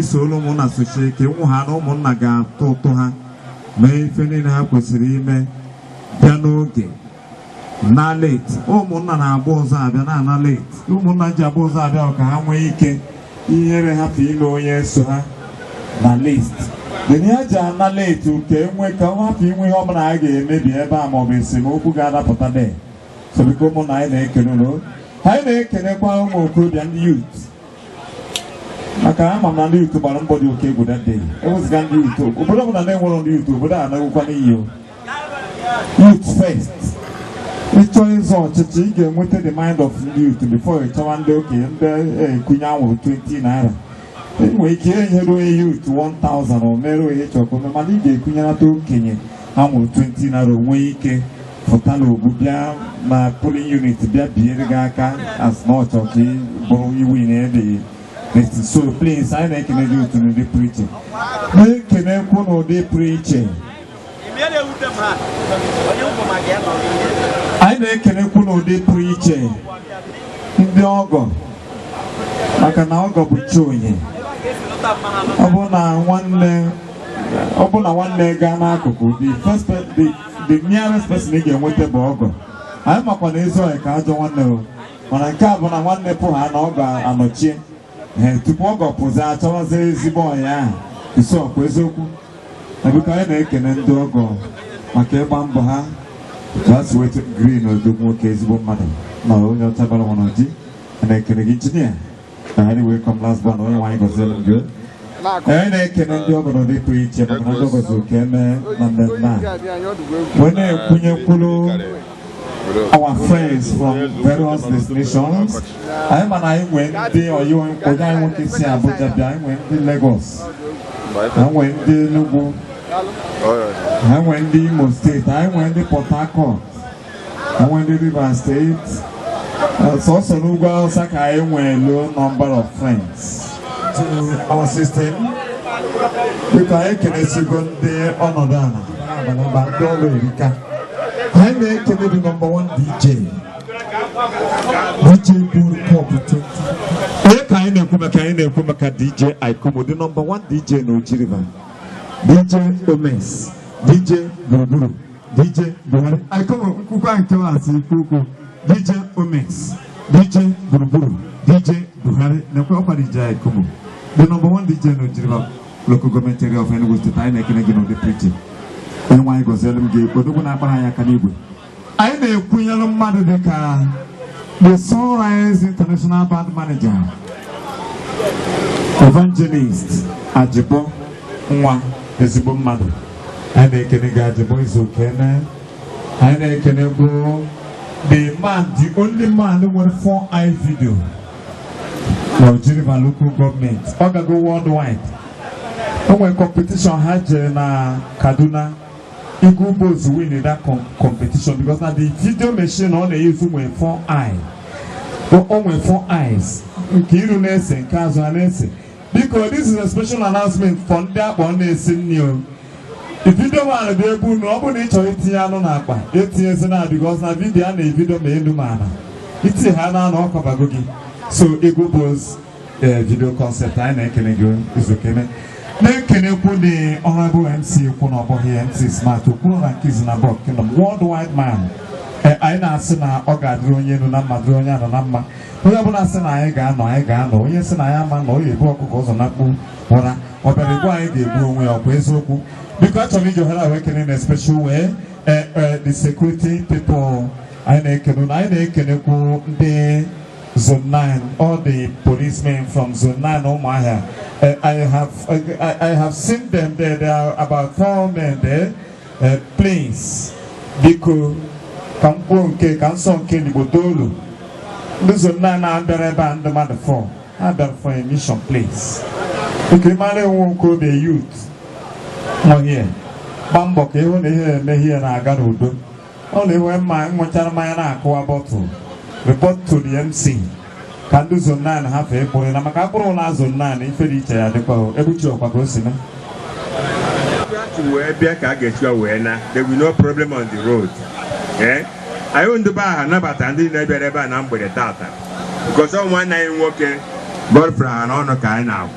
Solomon associate Wuhano Monaga Totoha may finish her Posirime Pianoge na late. Oh Mona Boza na late. Umona Jaboza Kahamweke here happy no yes to her na list. The Niaja na late to came wake up happy we home again maybe ever more Simo Pugada Potade. So we come on I can and youth. I'm on YouTube, but nobody okay with that day. I was going to YouTube. But I'm not on YouTube, but I know what you. Youth first. It's always on to take with the mind of youth before it's on the okay and the Kunyao 20 naira. Anyway, here youth 1,000 or Mero H or Comedy, Kunyanato Kenya, I'm 20 naira week for Tano Budia, my polling unit, Biagaka, as much okay, but you win every. So please, I can do to the preaching. Can I know the preaching? I can know the preaching. In the Ogo, I can now go with you. Upon one leg, the first, the nearest person again with the Bogo. I'm up on Israel, I can't one know. When I come on one nipple and Oga, I'm a chin. tupu ọ gọpụzi achọwazi ezigbo ọnya isi ọkwa eziokwu ebika anyị na-ekene ndị ọgọ maka ịgba mbọ ha just wait green odogwu nwoke ezigbo mmadụ na onye ọcha bara nwana oji na-ekene gị injinia na anyị welcome last born onye nwaanyị gọzielu gị anyị na-ekene ndị ọgọ n'ụdị pụrụ iche maka na ndị ọgọzi oke eme na mmemme a wee na-ekwunyekwuru our friends from various destinations. I am an Wednesday or you and I want to see Abuja, I went to Lagos, I went to Lugu, I went to Imo State, I went to Port Harcourt, I went to River State. So also Lugu, Osaka, I went low number of friends to our system. Because I can see good day on Odana, I make the number one DJ. DJ Bull Pop 20. DJ Aikomo, the number one DJ no Chiriva. DJ Omes, DJ Buruburu, DJ Buhari. Aikomo, Kuka Kawasi, Kuku, DJ Omes, DJ Buruburu, DJ Buhari, Nakopa DJ Aikomo. The number one DJ no Chiriva, local government area of Enugu State, I make the preaching. And why goes Elam Gate, but when I buy a canibu. I know Queen Mother Deca, the Sunrise International Band Manager, Evangelist, Ajibo, Mwa, Ezibo Mother. I know Kenega Ajibo is okay. I know Kenego, the man, the only man who went 4-eye video. For Geneva local government, Oga go worldwide. When competition had na Kaduna. Eagle Bulls win in that competition because now the video machine on the use with 4 eyes. But only 4 eyes. Because this is a special announcement from that one is new. The video man be able nobody to 8 years now because now video and the video may do mana. It's a Hana no Kabagogi. So Eagle Bulls video concept I can go is okay. Can you put the honorable MC here, MC Smart, who put on Kids in a book, worldwide man? I know Sena Ogadronia, Namadronia, and Nama. We have not seen I gano, yes, and I am a lawyer, book goes on that book, or the guy gave room or Pesoku. Because of you had awakening in a special way, the security people, I can the Zone 9, all the policemen from Zone 9 Omaya. I have seen them there. There are about 4 men there. Planes, Biko, Kampunke, Kansonke, Nibodolu. This is not under a band, the mother for. Under for a mission place. The criminal won't call the youth. Oh, here. Bambok, only here and I got to do. Only when my Montana bottle. Report to the MC. Can do Zone 9 half a boy and I'm a couple of Zone 9 if each other. Every job I go see. To where Biaka gets your way now, there will be no problem on the road. Eh? I own the bar and about and never ever number the data. Because on one night walking, Godfrey and honor kind of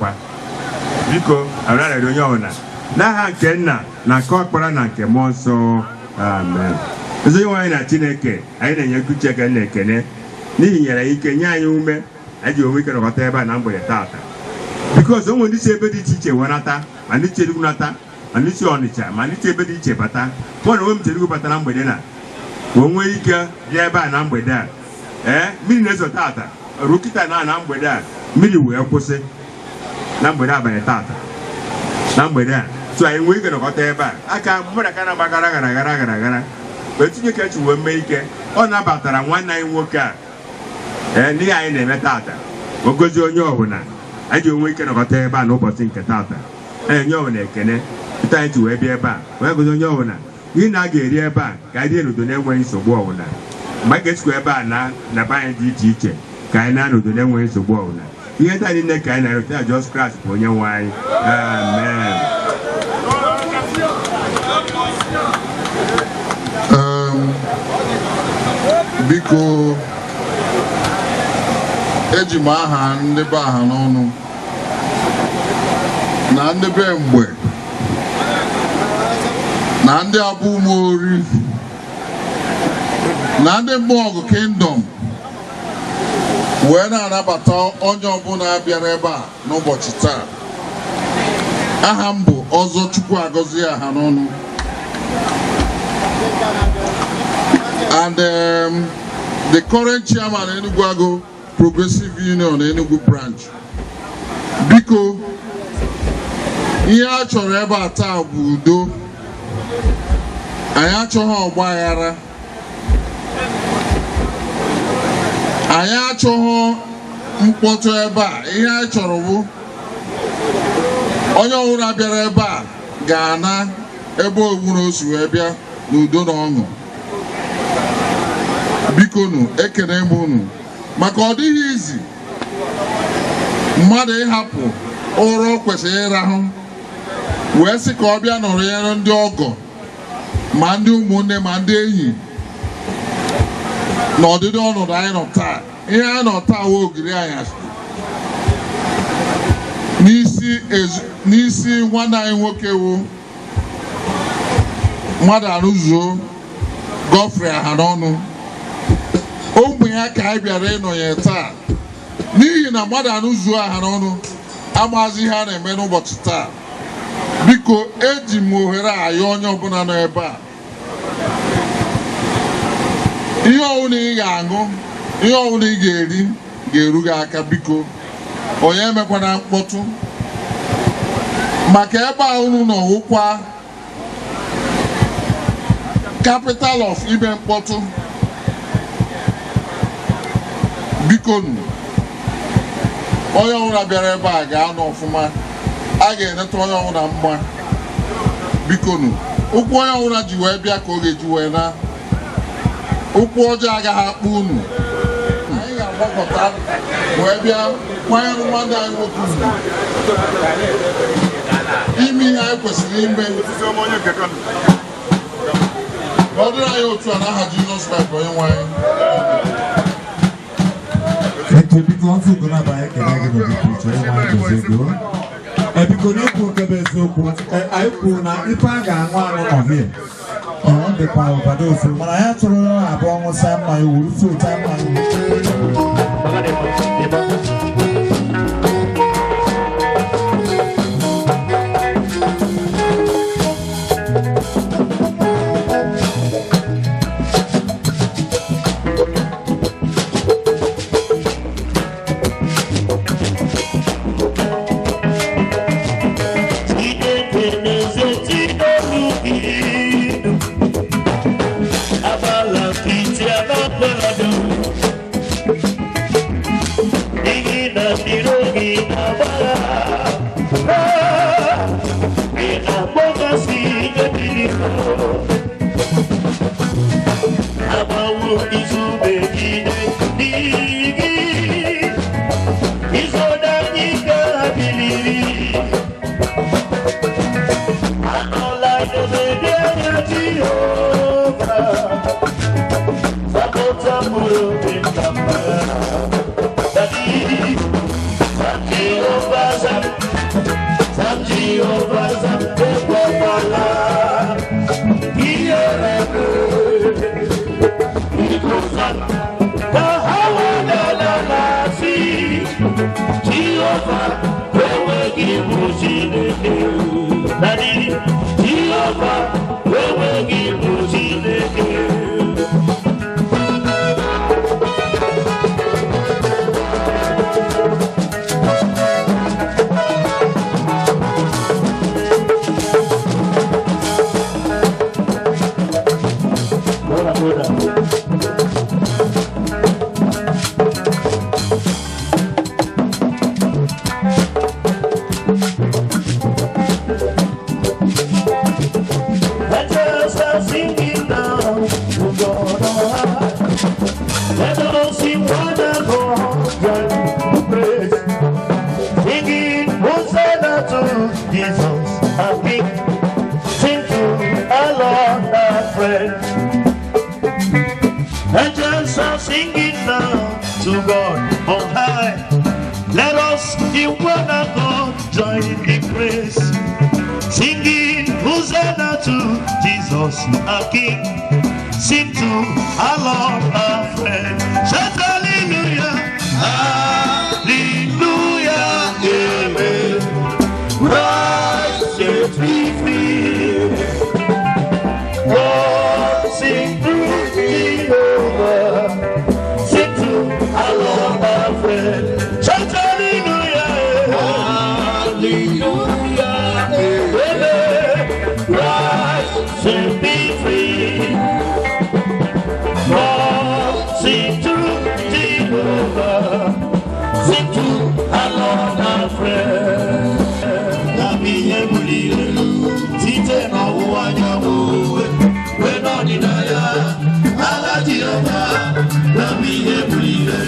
because I'm not a donor. Now I can na corporate and Kemonso. Amen. So you want a Chineke, I didn't you check and Kene. Niya, you can yume, and you weekend of whatever number the data. Because someone disabled teacher, Wanata, and it's Lunata, and it's on the cham, and it's a bit chepata. One of them to look at a number dinner. One week, thereby number that. Millions of tata, a rookita number that, million will possess number that by a tata. Number that. So I weekend of whatever. I can't put a kind of bagara. But you catch one maker on about 19 worker. And the I never tata. What goes on your owner? And you weekend of whatever, no person can tata. And your neck, and time to a beer bar. Where goes on your owner? You not get here back. I didn't do no way so well. My get square bar now, Nabai teacher. Kaina do no way so well. You ain't in the kind of just crash for your wife. Amen. Biko Ejimaha ndị be AHANONU na ndị be mgbe na ndị abụmori na ndị Mọgụ Kingdom wee na-anabata onye ọbụla bịara ebe a n'ụbọchị taa. Aha m bụ Ọzọ Chukwu Agọzie Ahanonu, and the current chairman Enugu Agụ Progressive Union Enugu branch. Biko, ihe a chọrọ ebe a taa bụ udo. Anyị achọghị ọgba aghara. Anyị achọghị mkpọtụ ebe a. Ihe anyị chọrọ bụ onye ọbụla bịara ebe a ga-ana ebe ogburu osi wee bịa n'udo na ọṅụ. Biko nụ, ekene m unu maka ọ dịghị izi mmadụ ịhapụ ụra o kwesịrị ịrahụ wee sị ka ọ bịa nọrọ ya ndị ọgọ ma ndị ụmụnne ma ndị enyi n'ọdịdị ọnọdụ anyị nọ taa. Ihe anyị nọ taa wee ogiri anyasị n'isi nwanne anyị nwoke wụ Madaluoudụ GODFREY Ahanonu. Ụmụ ya ka anyị bịara ịnọnye taa n'ihi na Madaluoudụ Ahanonu amazi ihe a na-eme n'ụbọchị taa. Biko, eji m ohere ayọ onye ọbụla nọ ebe a, ihe ọbụla ị ga-aṅụ, ihe ọbụla ị ga-eri ga-eru gị aka. Biko, onye emekwana mkpọtụ maka ebe a unu nọ wụkwa capital of ime mkpọtụ. Biko nụ, onye ọbụla bịara ebe a ga-anọ ọfụma, a ga-eneta onye ọbụla mma. Biko nụ, ụkwụ onye ọbụla ji wee bịa ka ọ ga-eji wee na. Ụkwụ ọjọọ agaghị akpụ unu. Anyị ga-agbakọta wee bịa kwanyere nwanne anyị nwoke unu ime ihe anyị kwesịrị ime ọ dịrị anyị otu a n'aha Jizọs Kraịst onye nwe anyị. Biko n'ikwu nke bụ eziokwu, anyị kwuru na ife a ga-aṅụ aṅụ nọ hie ọ dịkwa overdose, mana ya chọrọ abụọ ṅụsịa mmanya wuru fụta mmanya. Our King, sing to our Lord, our friend. Shout hallelujah. sing through Jehovah. Sing to our Lord, our friend. Shout hallelujah, hallelujah, rise, sing, be free. Lord, sing to Jehovah. Sing to our Lord, our friend. Nami ebulire, tite na uwanyamu, we no dinaya, alaji oba. Nami ebulire.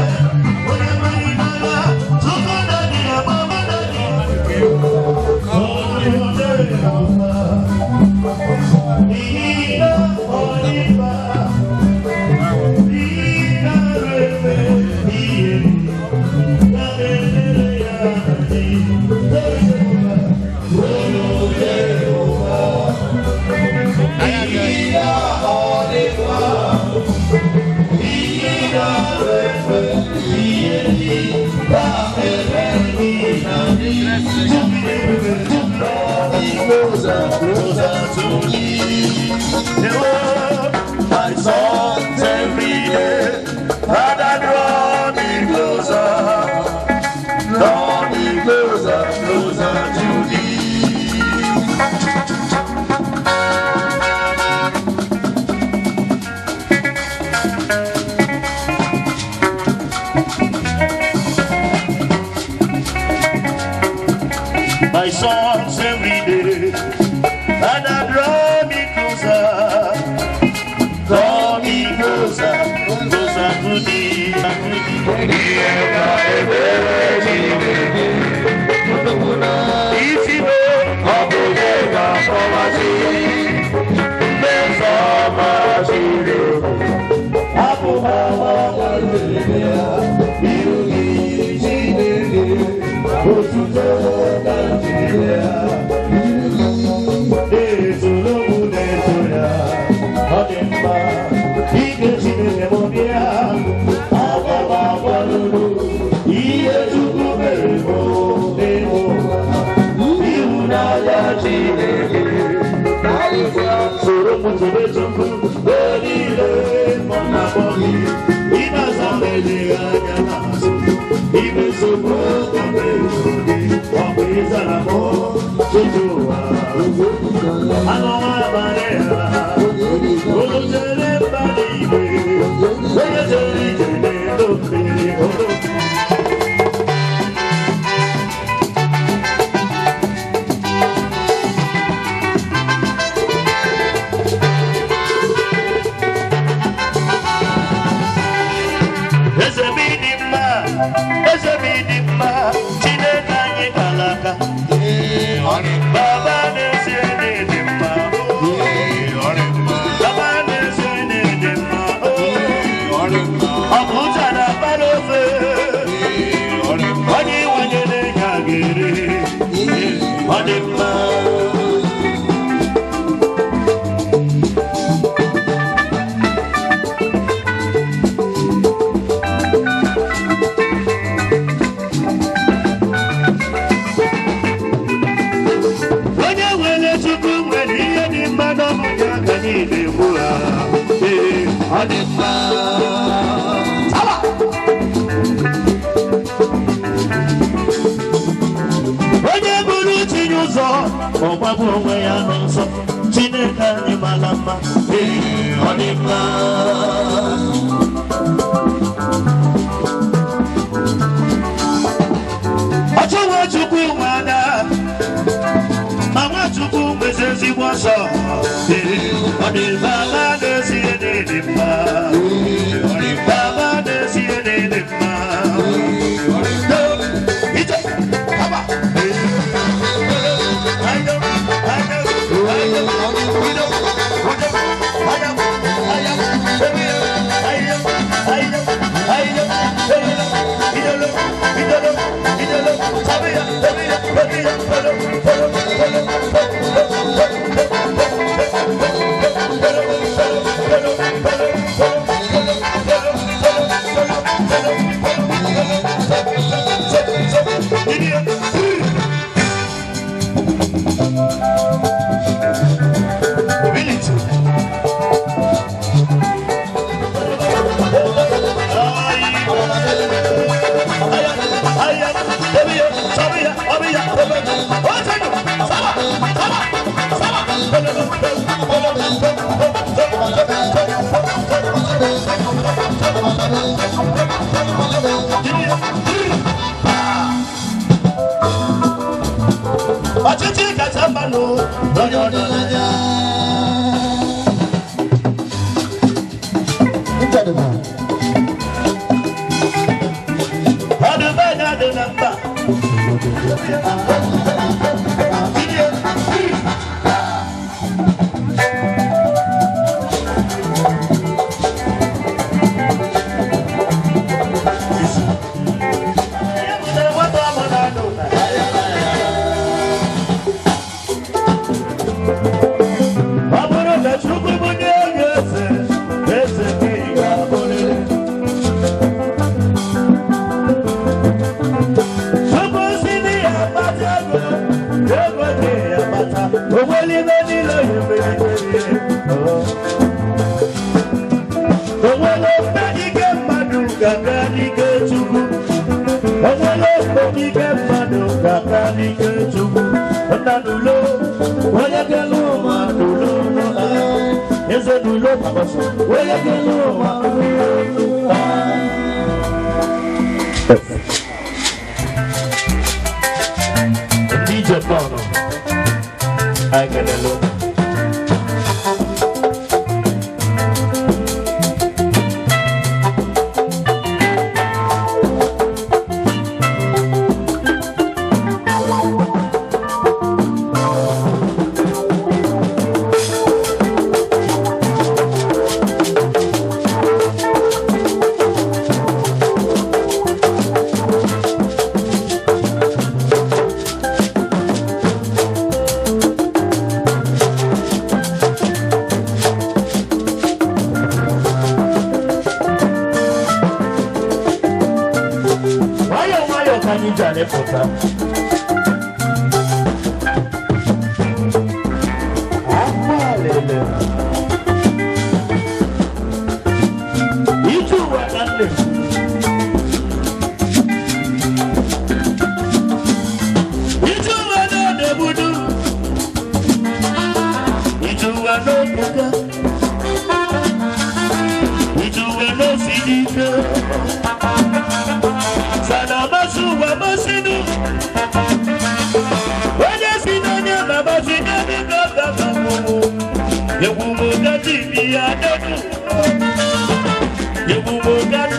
My songs every day, Father, draw me closer, closer to thee. My songs every day, Father, draw me closer to thee. You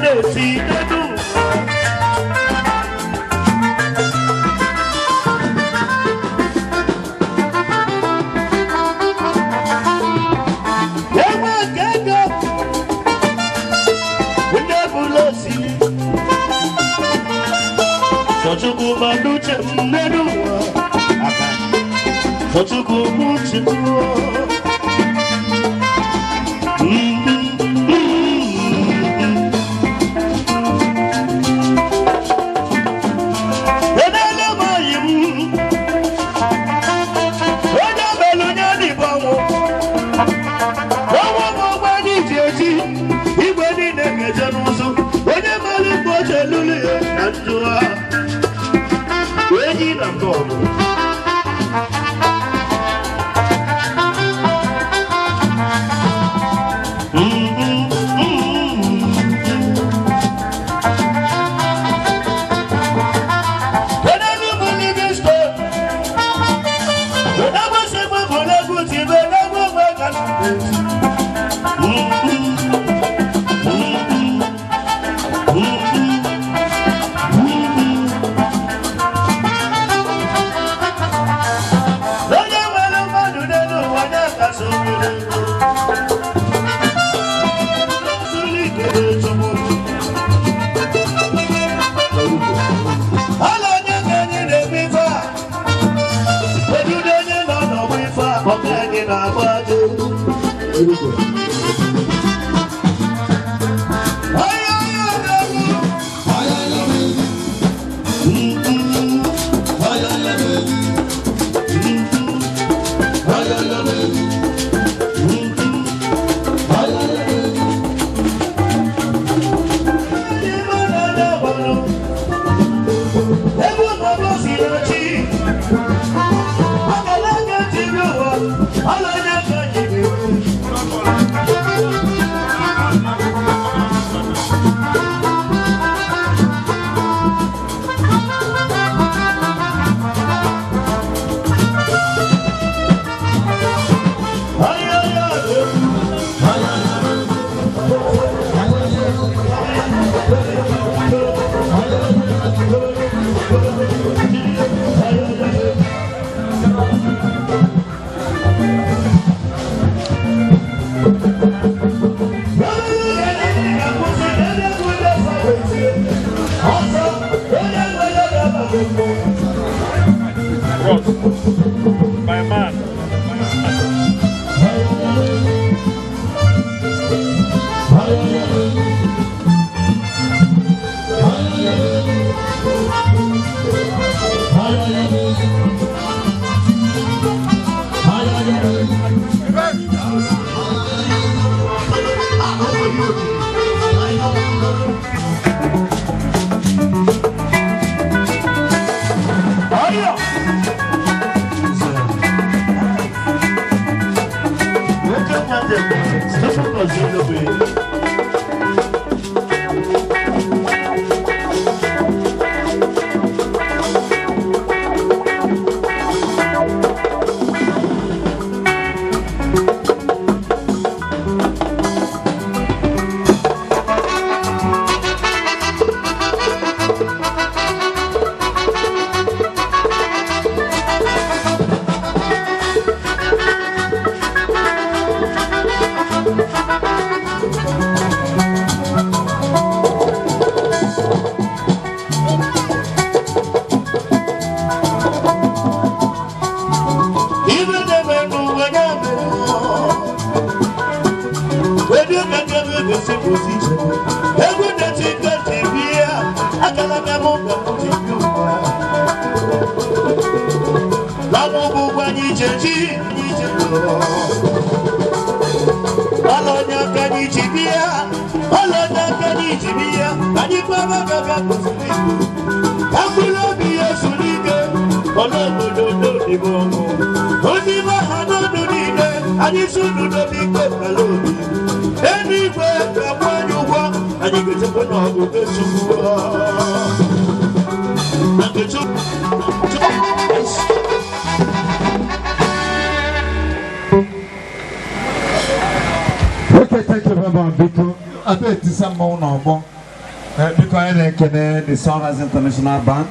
Because I can the Sunrise International Band.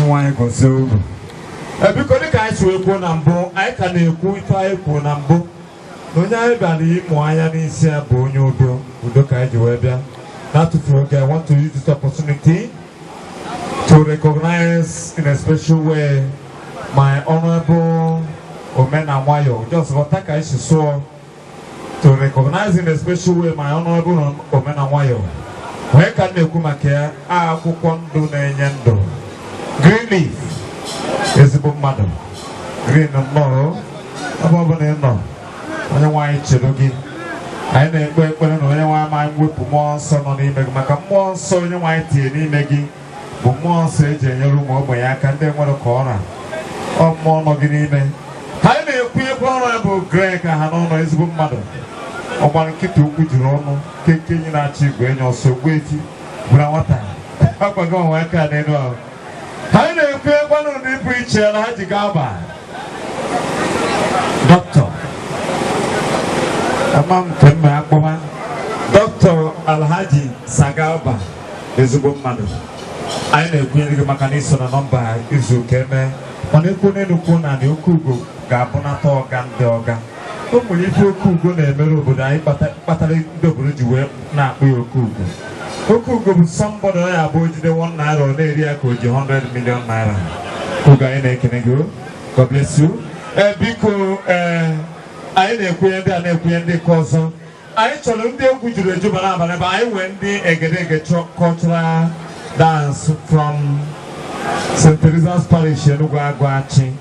Why go so? Because the guys will go number, I can go if I go number. No, I believe Moya is a bonyo do, Udoka Juwebia. Not to forget, I want to use this opportunity to recognize in a special way my honorable Omena Wayo. Just what I saw to recognize in a special way my honorable Omena Wayo. Where can they come here? Ah, Kukondo Nanyando. Green leaf is a book madam. Green and morrow, above and no. When I want Chilogi, I never when I want whip more son on him, make a more son in white tea, making more sage in your room over I can then want a corner. Or more noggin. I may appear honorable Greg AHANONU is a book madam. Or one kid to Kujurono, taking in our chief when you're so weighty. Water. How about going where can they know? I may appear one of the preacher, Haji Gaba. Doctor. Among Dr. Alhaji Sagaba is a good man. I know Queen Macanisson and number is Ukeme. On a Kunukuna, the Okugo, Gabonato, Gandoga. Whom will you Kugo name, but I battery the bridge web, not be Okugo. Okugo with somebody about the 1 naira or area could 100 million naira. Kuga in Kenego. God bless you. Because I never cousin. I told them they would do the Jubana, but I went the Egedege cultural dance from St. Teresa's Parish in Uguaguachi.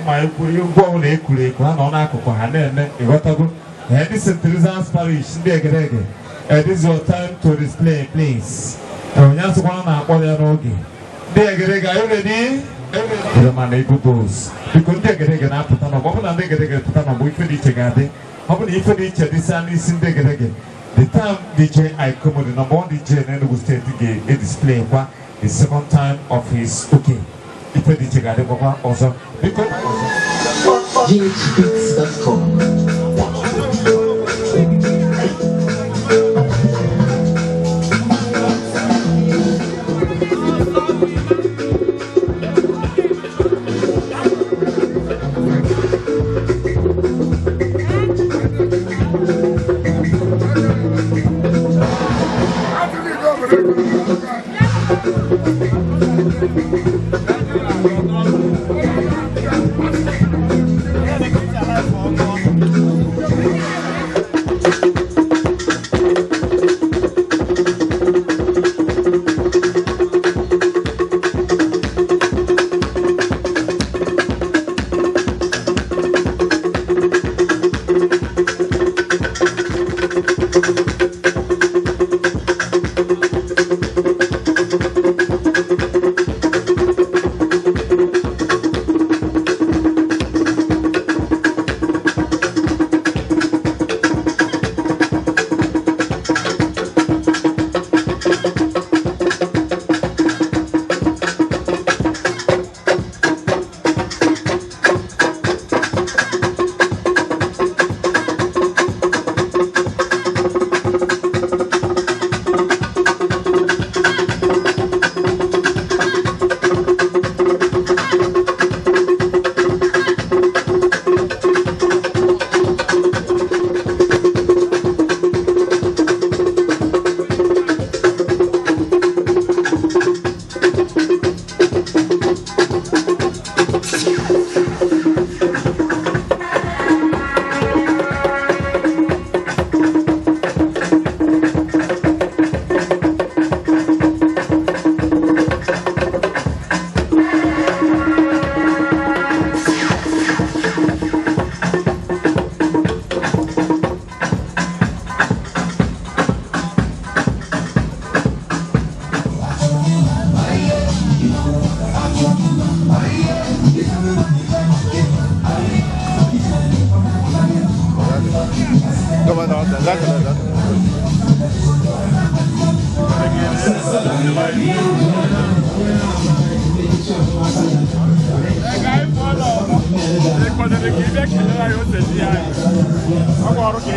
My go equally, one on Akoko, and then Rotago, and this St. Teresa's Parish, the Egedege. It is your time to display, please. And just one up on the Rogi. The Egedege, are you ready? The man able goes. Because they get a putana, and they get a putana with each other. How many if each other is in the again? The time DJ I come with the number one DJ and will stay to get a display. The second time of his okay. If a DJ got a also because GHBits.com. Agora o que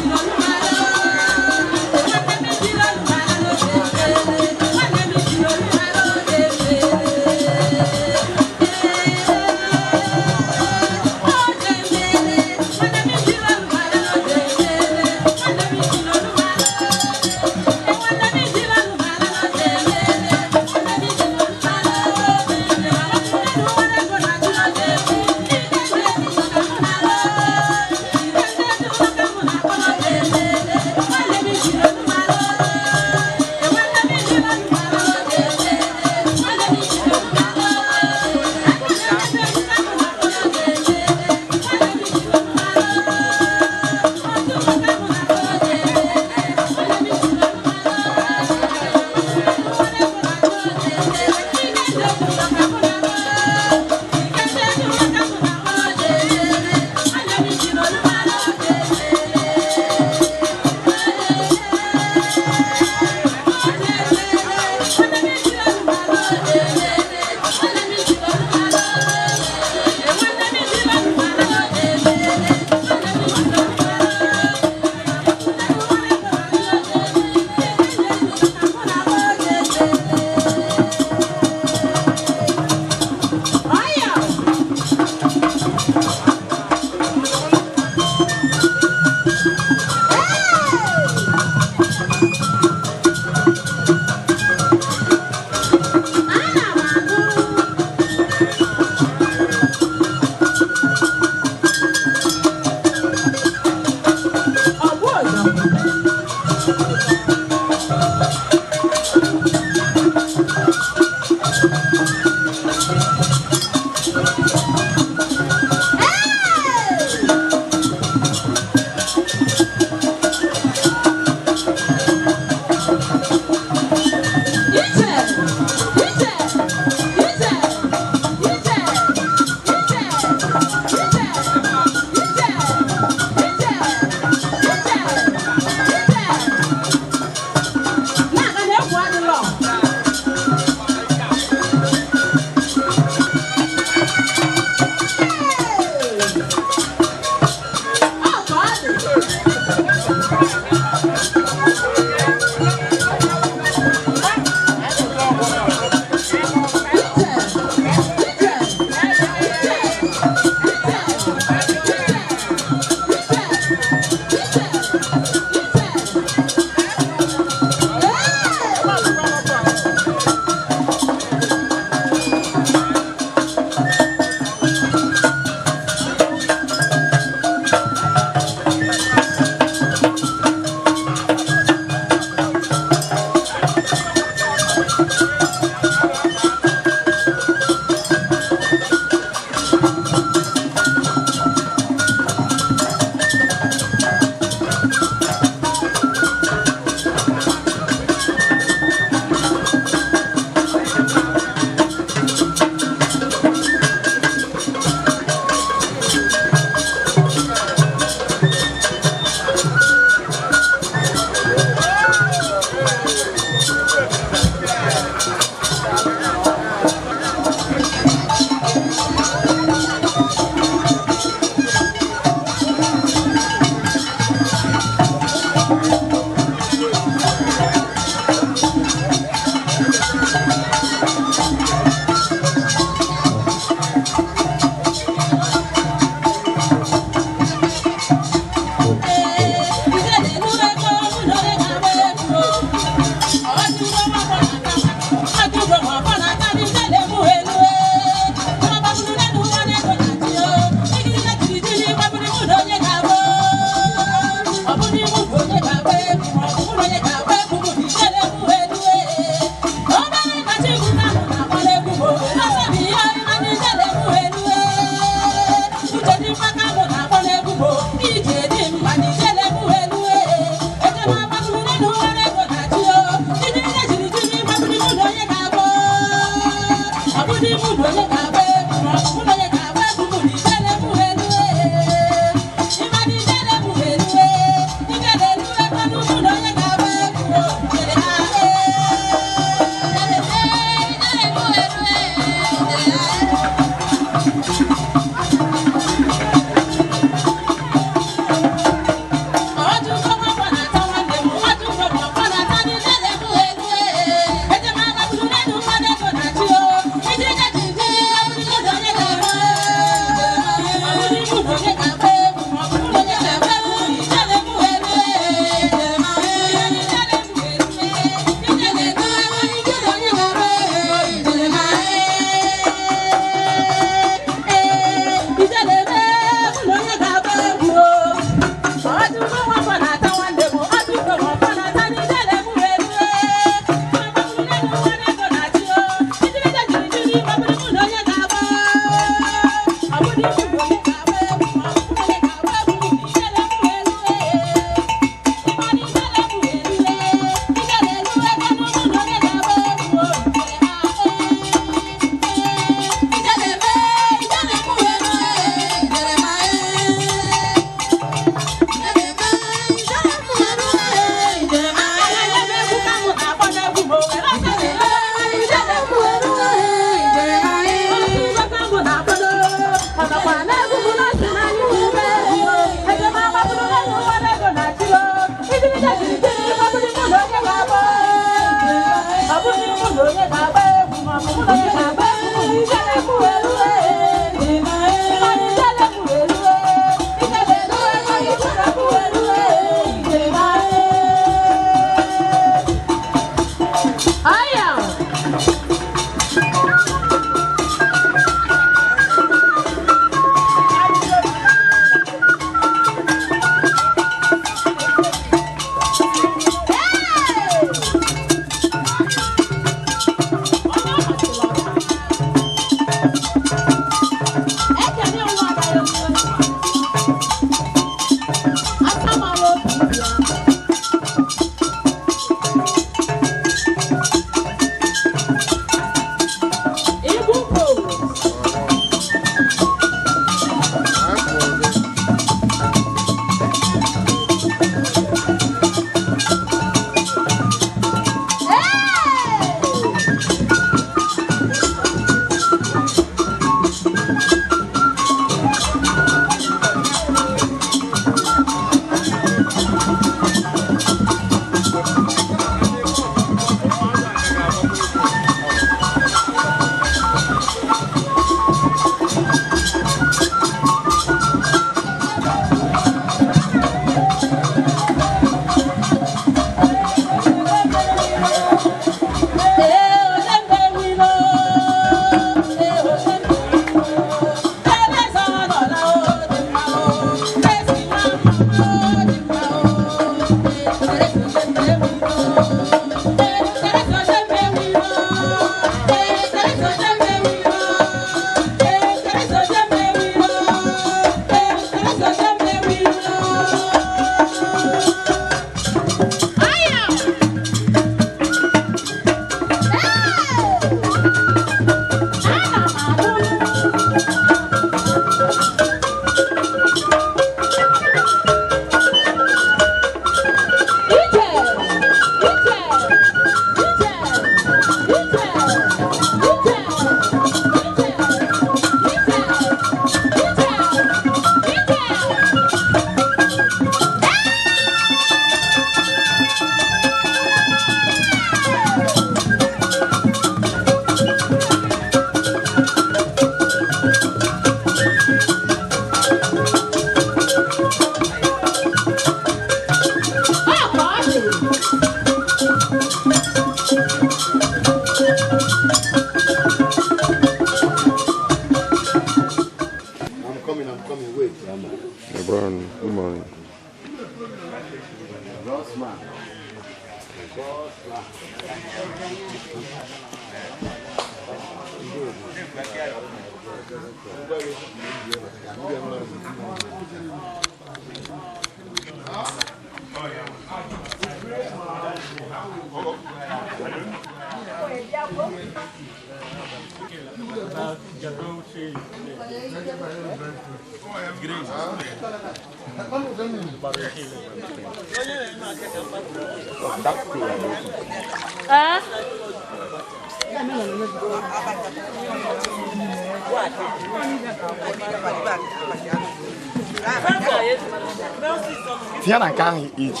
Viens na carne each.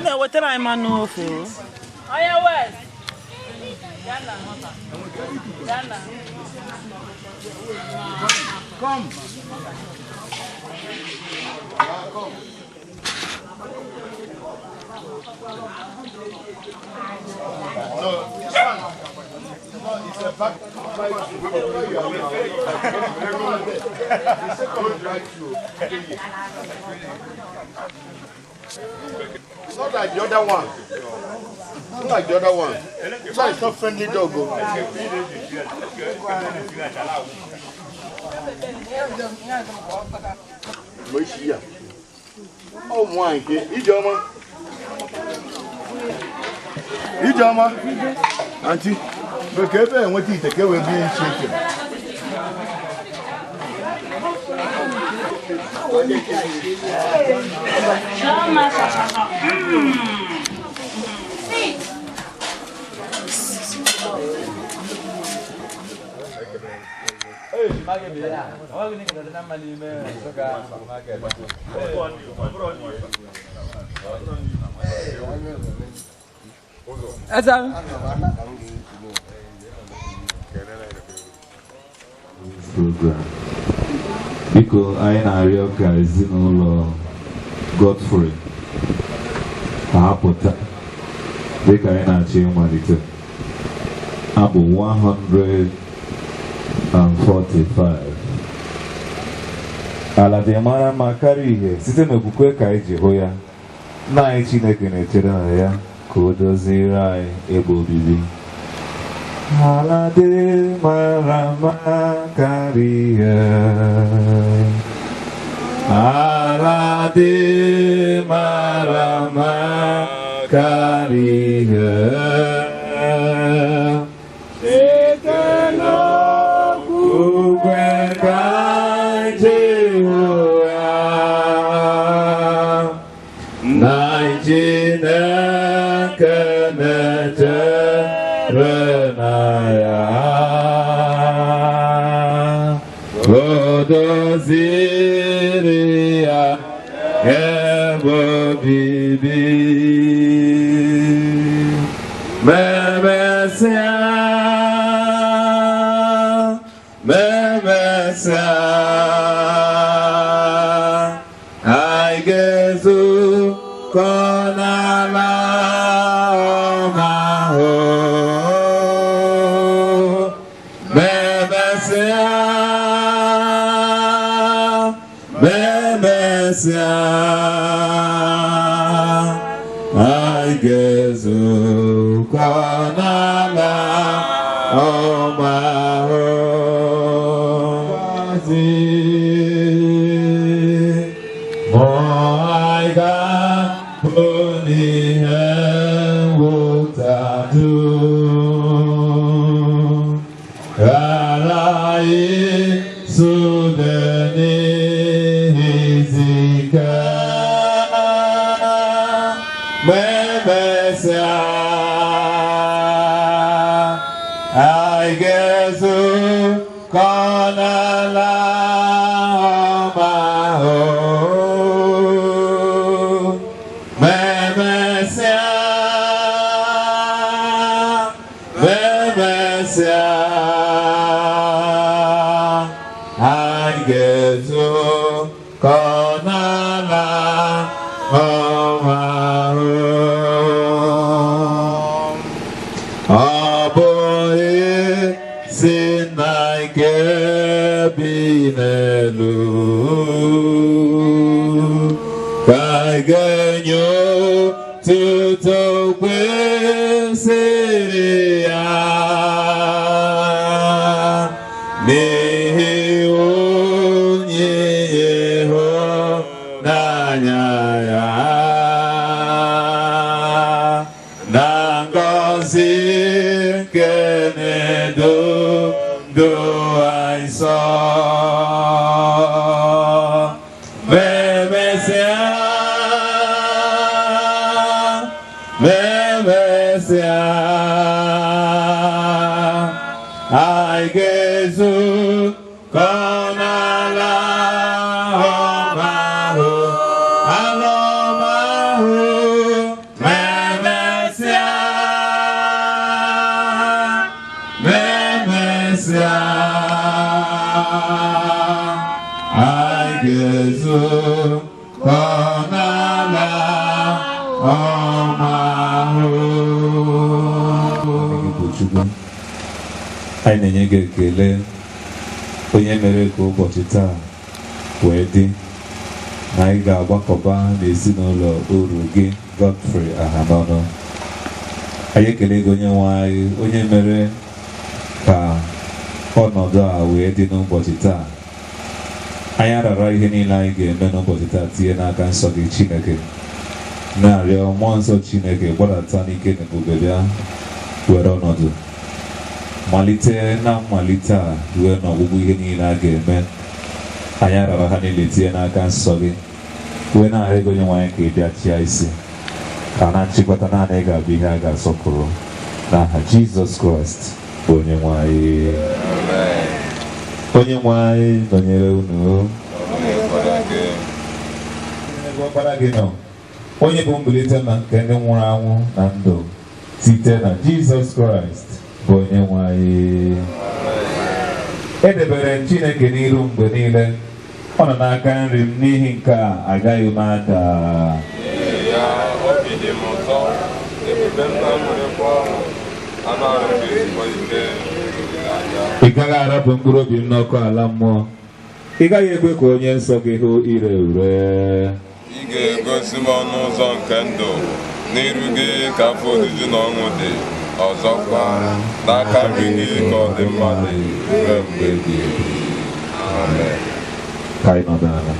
No, what did I know for? I am West. Yana. Come. No, this one. It's a back. It's not like the other one. It's not like the other one. This one is not friendly dog. Oh my God. Ijoma. Auntie, but Kevin and what you take away being shaken. Program. Because I na-arịọ ka ezinụlọ Godfrey ka ha pụta dịka anyị na-achọ ịmalite abụ 145 ala dị mara mma karịa ihe site n'okwukwe ka anyị ji hụ ya nna anyị Chineke na-echere na ya ka o doziere anyị ebe obibi ala dị mara mma karịa ala dị mara mma karịa site n'okwukwe ka anyị ji hụ ya na Chineke na-echere Godoziri ya ebe obibi memesịa anyị ga-ezukọ n'ala ọma ahụ I guess n'ala ọma I got only what I do. I guess Kanala I guess Kanala otuto kwesịrị ya n'ihi onye ịhụnanya ya na ngọzi nke na-edo anyị nsọ. I gezu konala homahu alomahu memesia I gezu konala homahu. Anyị na-enye gị ekele onye mere ka ụbọchị taa wee dị na anyị ga-agbakọba n'ezinụlọ uru gị Godfrey Ahanonu. Anyị ekele gị onye nwe anyị onye mere ka ọnọdụ a wee dị n'ụbọchị taa. Anyị arara ihe niile anyị ga-eme n'ụbọchị taa tinye n'aka nsọ gị Chineke, na-arịọ mmụọ nsọ Chineke gbadata n'ike na ebube bịa were ọnọdụ malite na mmalite a ruo n'ọgwụgwụ ihe niile a ga-eme. Anyị arara ha niile tinye n'aka nsọ gị wee na-arịọ gị onye nwe anyị ka ị bịa chịa isi, ka na nchịkọta naanị ga-abụ ihe a ga-asọpụrụ n'aha Jizọs Kraịst bụ onye nwe anyị. Onye nwe anyị nọnyere unu. Ọkpara gị nọ, onye bụ mbilite na nke ndị nwụrụ anwụ na ndụ site na Jizọs Kraịst bụ onye nwe anyị. Edebere Chineke n'iru mgbe niile, ọ nọ n'aka nri m, n'ihi nke a agaghị m ada. Ị gaghị arapụ mkpụrụ obi m n'ọkụ ala mmụọ, ị gaghị ekwe ka onye nsọ gị hụ ire ure. Ị ga-egosi m ọnụ ụzọ nke ndụ, n'iru gị ka afọ ojuju na ọṅụ dị. Ọzọkwa n'aka gị ka ọ dị mma dị ruo mgbe ebighị ebi. Amen. Ka anyị nọdụ ala.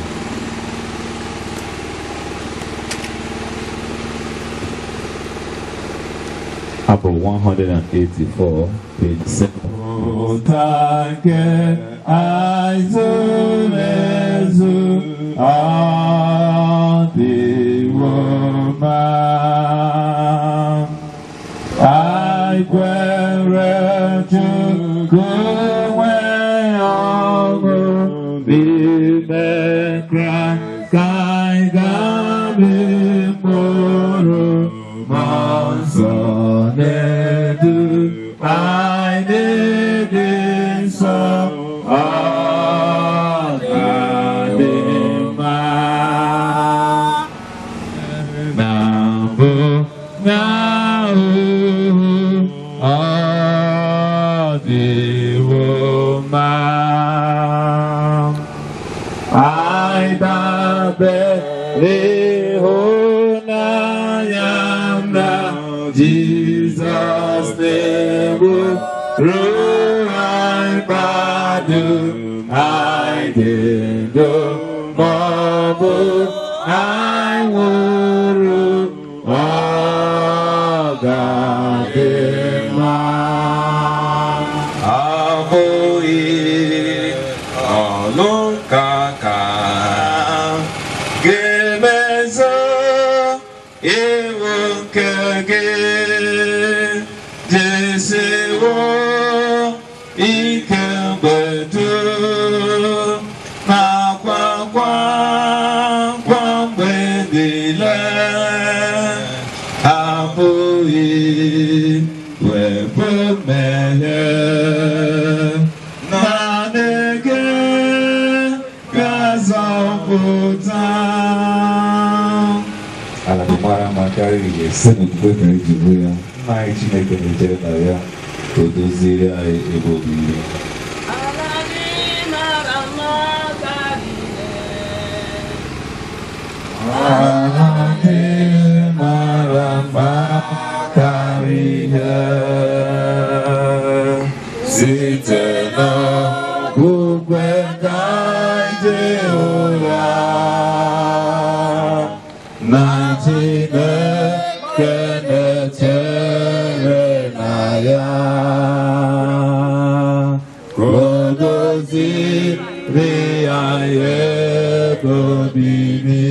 Abụ 184, page 7. Ụtake aịzụlezu ọ dịwo mma. I kwere Chukwu nwe ọṅụ n'ime Kraịst ka anyị ga-amị mkpụrụ mmụọ nsọ na-edu anyị n'ịdị nsọ. Ọ ga-adị mma na mbụ na I dabere ịhụnanya na Jizọs na-eburu anyị gbado anyị dị ndụ ma ọ bụ anyị nwụrụ, ọ ga-adị mma. Ọ bụghị ọnụ ka ga-emezu iwu nke gị, jesiwo ike mgbe dum na-akwa mgbe niile. Abụghị wepụ mmehie, naanị gị ga-azọpụta. Ala bụ mara ma karịrị ga-ese n'okwukwe mere iji bụ ya. Nna anyị Chineke na-ejere na ya ka o doziere anyị ebe obibi. Ala gị mara karihe site n'okpukpe ka ije ụgha na Chineke na-echere na ya ka o goziri ya ebe obibi.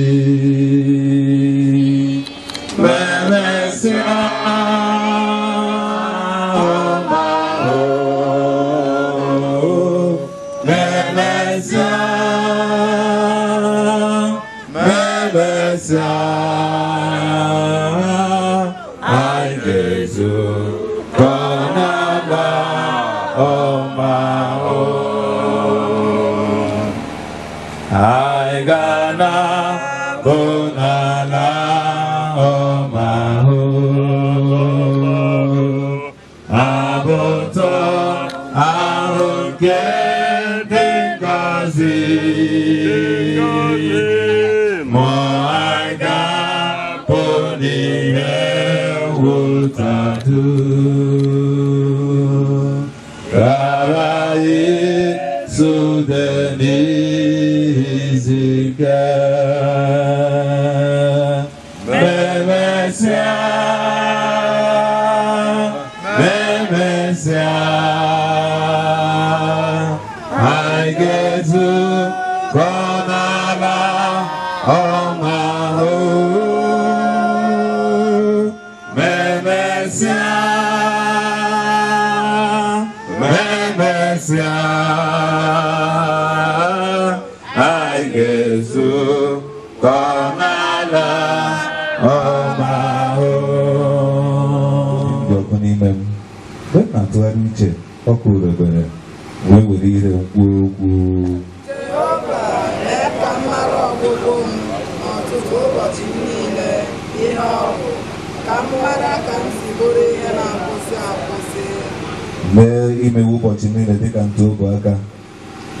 Ime ụbọchị niile dịka ntụ obu aka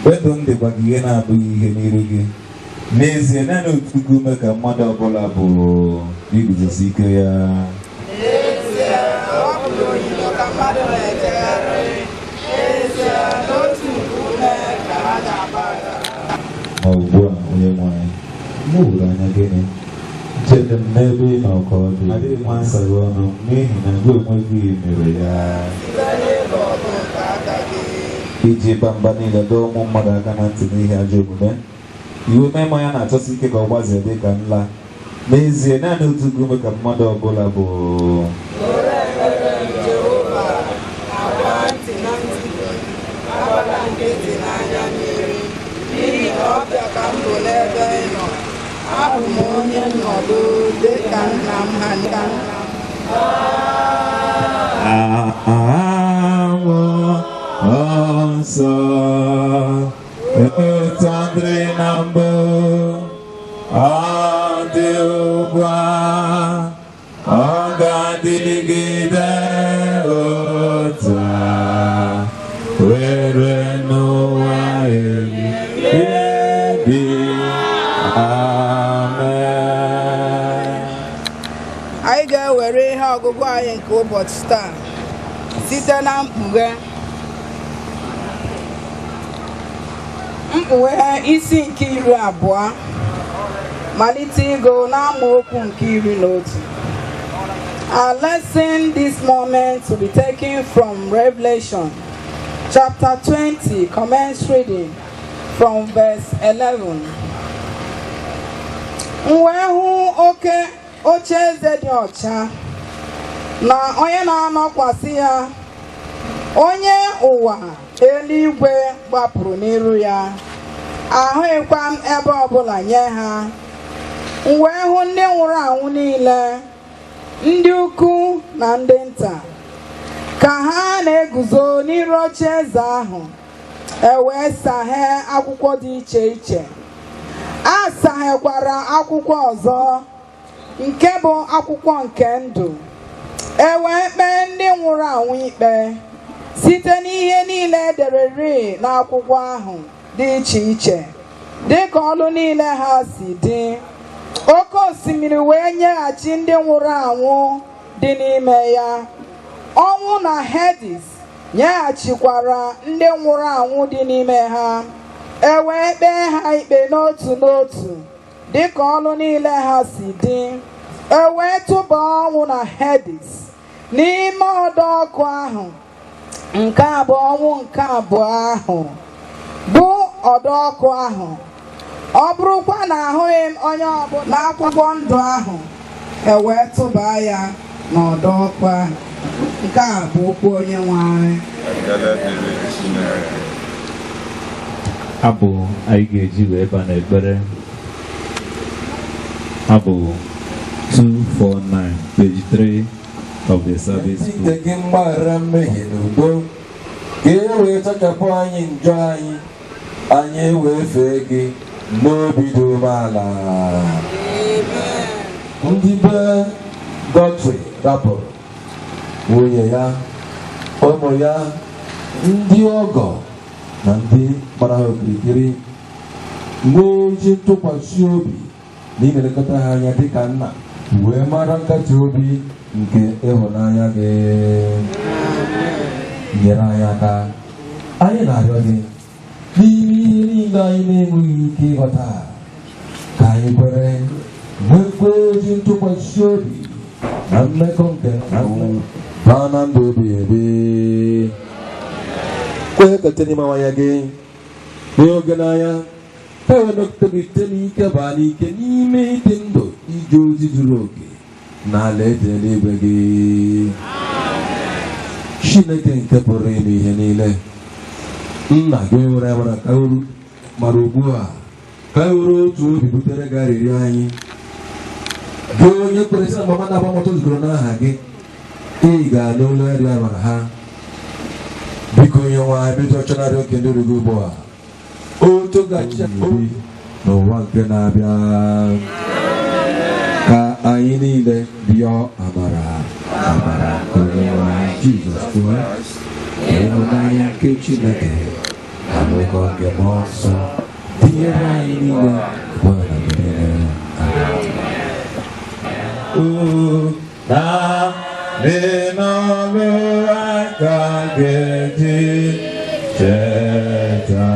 wetụ ndịkwa gị ihe na-abụghị ihe n'iru gị n'ezie naanị otu gị ume ka mmadụ ọbụla bụ iguzosi ike ya ma ugbu a onye nwanyị mụ hụrụ anya gịnị chere m n'ebe ị nọ ka ọ dị adịghị m asaghị ọnụ n'ihi na gị onwe gị mere ya iji ba mba niile dọọ ụmụ mmadụ aka na ntị n'ihe ajọ omume iwu mema ya na-achọsi ike ka ọ gbazie dị ka nla n'ezie naanị otu gị ume ka mmadụ ọbụla bụ abụ m onye nnọdụ dị ka nna m ha nka nsọ etandri na mbụ ọ dị ugbu a ọ ga-adịgide otu a were n'ụwa ebighị amen. Anyị ga-ewere ihe ọgụgụ anyị nke ụbọchị taa site na mkpughe isi nke 20 malite ịgụ n'amaokwu nke 11. Our lesson this moment to be taken from Revelation chapter 20, commence reading from verse 11. Wee hụ oke oche eze dị ọcha na onye na-anọkwasị ya, onye ụwa eluigwe gbapụrụ n'iru ya, ahụghịkwa m ebe ọbụla nye ha. Wee hụ ndị nwụrụ anwụ niile, ndị ukwu na ndị nta, ka ha na-eguzo n'iru oche eze ahụ, wee saghee akwụkwọ dị iche iche. A saghekwara akwụkwọ ọzọ, nke bụ akwụkwọ nke ndụ, wee kpee ndị nwụrụ anwụ ikpe site n'ihe niile edererị n'akwụkwọ ahụ dị iche iche, dịka ọlụ niile ha si dị. Oke osimiri wee nyeghachi ndị nwụrụ anwụ dị n'ime ya. Ọnwụ na Hedis nyeghachikwara ndị nwụrụ anwụ dị n'ime ha, e wee kpee ha ikpe n'otu n'otu dịka ọnụ niile ha si dị, e wee tụba ọnwụ na Hedis n'ime ọdọ ọkụ ahụ. Nke a bụ ọnwụ nke abụọ ahụ, bụ ọdọ ọkụ ahụ. Ọ bụrụkwa na ahụghị m onye ọbụla n'akwụkwọ ndụ ahụ, e wee tụba ya n'ọdọ ọkụ ahụ. Nke a bụ okwu Onyenwe anyị. Abụ anyị ga-eji wee ba n'ekpere. Abụ 249, page 3 of the service book. Gị mgbaghara mmehie n'udo, ka e wee sachapụ anyị njọ anyị, anyị wee fee gị n'obi dị umeala. Ndị be Godfrey rapụrụ nwunye ya, ụmụ ya, ndị ọgọ na ndị gbara ha okirikiri, nwee ezi ntụkwasị obi na ịna-elekọta ha anya dịka nna, wee mara nkasi obi nke ịhụnanya gị. Nyere anyị aka, anyị na-arịọ gị n'ime ihe niile anyị na-enweghị ike ịghọta, ka anyị kwere nwekwa ezi ntụkwasị obi na mmekọ nke baa na ndụ ebighị ebi. Kwee ka n'ime amanya gị n'oge n'anya, ka wee nọgide n'ike baa n'ike n'ime ịdị ndụ ije ozi zuru oke n'ala eze eluigwe gị. Chineke nke pụrụ ime ihe niile, nna gị nwere amara ka uru mara ugbu a, ka were otu obi butere gị arịrịọ anyị. Gị onye kwere sị na mama na-agbamọtọ zukọrọ n'aha gị, ị ga-anụ olu arịrịọ amara ha. Biko onye nwe anyị, bido ọchọnarị oke ndị ruru ugbu a, otu gachi obi n'ụwa nke na-abịa, ka anyị niile rịọ amara nke onye nwe anyị Jizọs Kraịst, ịhụnanya nke Chineke na mmekọ nke Mmụọ Nsọ dịnyere anyị niile ugbu a na mgbe niile. N'ọlụ aka ga-eji cheta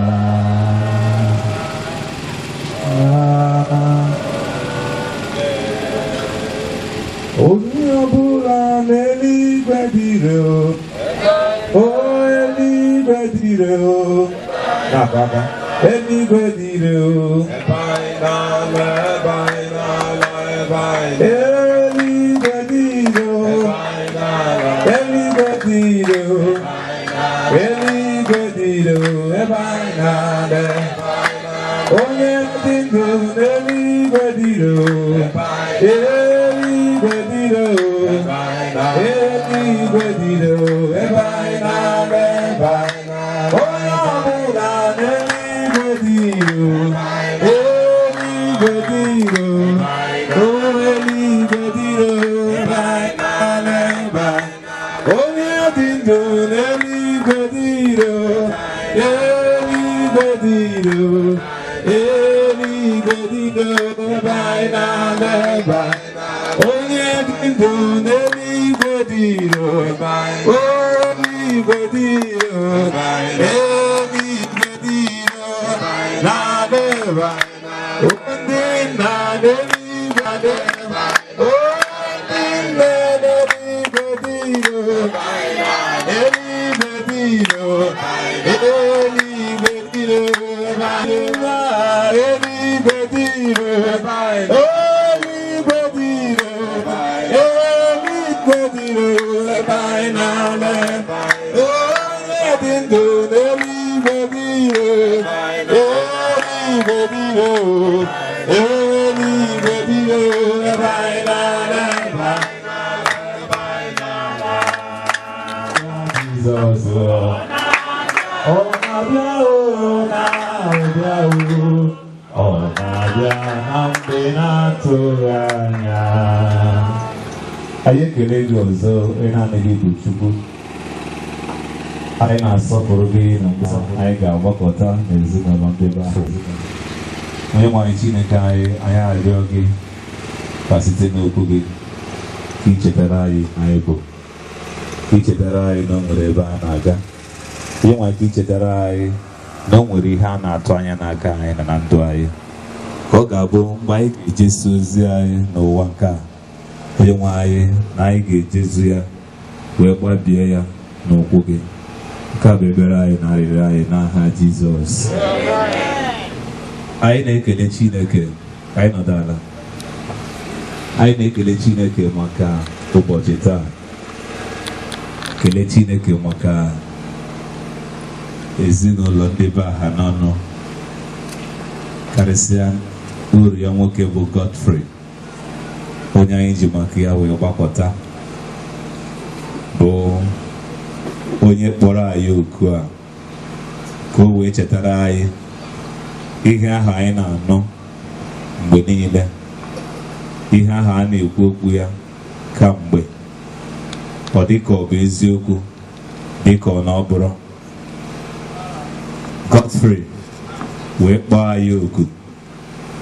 onye ọbụla n'eluigwe dịrị o, eluigwe dịrị o, n'akaka eluigwe dịrị o, eluigwe dịrị o, eluigwe dịrị o, eluigwe dịrị o, ebe anyị na-ale onye dị ndụ n'eluigwe dịrị o, eluigwe dịrị o, eluigwe dịrị o, ebe anyị na-ale onye ọbụla n'eluigwe dịrị o, eluigwe dịrị o, eluigwe dịrị o, ebe anyị na-ale onye dị ndụ n'eluigwe dịrị o, eluigwe dịrị o, eluigwe dịrị o, ebe anyị na-ale onye dị ndụ n'eluigwe dịrị o, eluigwe dịrị o, eluigwe dịrị o, na-ale ndị nna n'eluigwe dịrị anyị ekele gị ọzọ, onye na-anaghị bụ Chukwu. Anyị na-asọpụrụ gị na mgbe anyị ga-agbakọta n'ezinụlọ ndị be ahụ. Onye nwe anyị Chineke anyị arịọ gị ka site n'okwu gị ka ichetara anyị anyị bụ, ka ichetara anyị na o nwere ebe a na-aga, onye nwa ka ichetara anyị na o nwere ihe a na-atụ anya n'aka anyị na ndụ anyị, ka ọ ga-abụ mgbe anyị ga-ejesi ozi anyị n'ụwa nke a, onye nwe anyị na anyị ga-ejezu ya wee gbabie ya n'ụkwụ gị. Nke a bụ ekpere anyị na arịrịọ anyị n'aha Jizọs. Anyị na-ekele Chineke ka anyị nọdụ ala. Anyị na-ekele Chineke maka ụbọchị taa. Kelee Chineke maka ezinụlọ ndị be Ahanonu, karịsịa uru ya nwoke bụ Godfrey, onye anyị ji maka ya wee gbakọta, bụ onye kpọrọ anyị oku a ka o wee chetara anyị ihe ahụ anyị na-anụ mgbe niile, ihe ahụ a na-ekwu okwu ya kamgbe, ọ dịka ọ bụ eziokwu dịka ọ na ọ bụrụ. Godfrey wee kpọọ anyị oku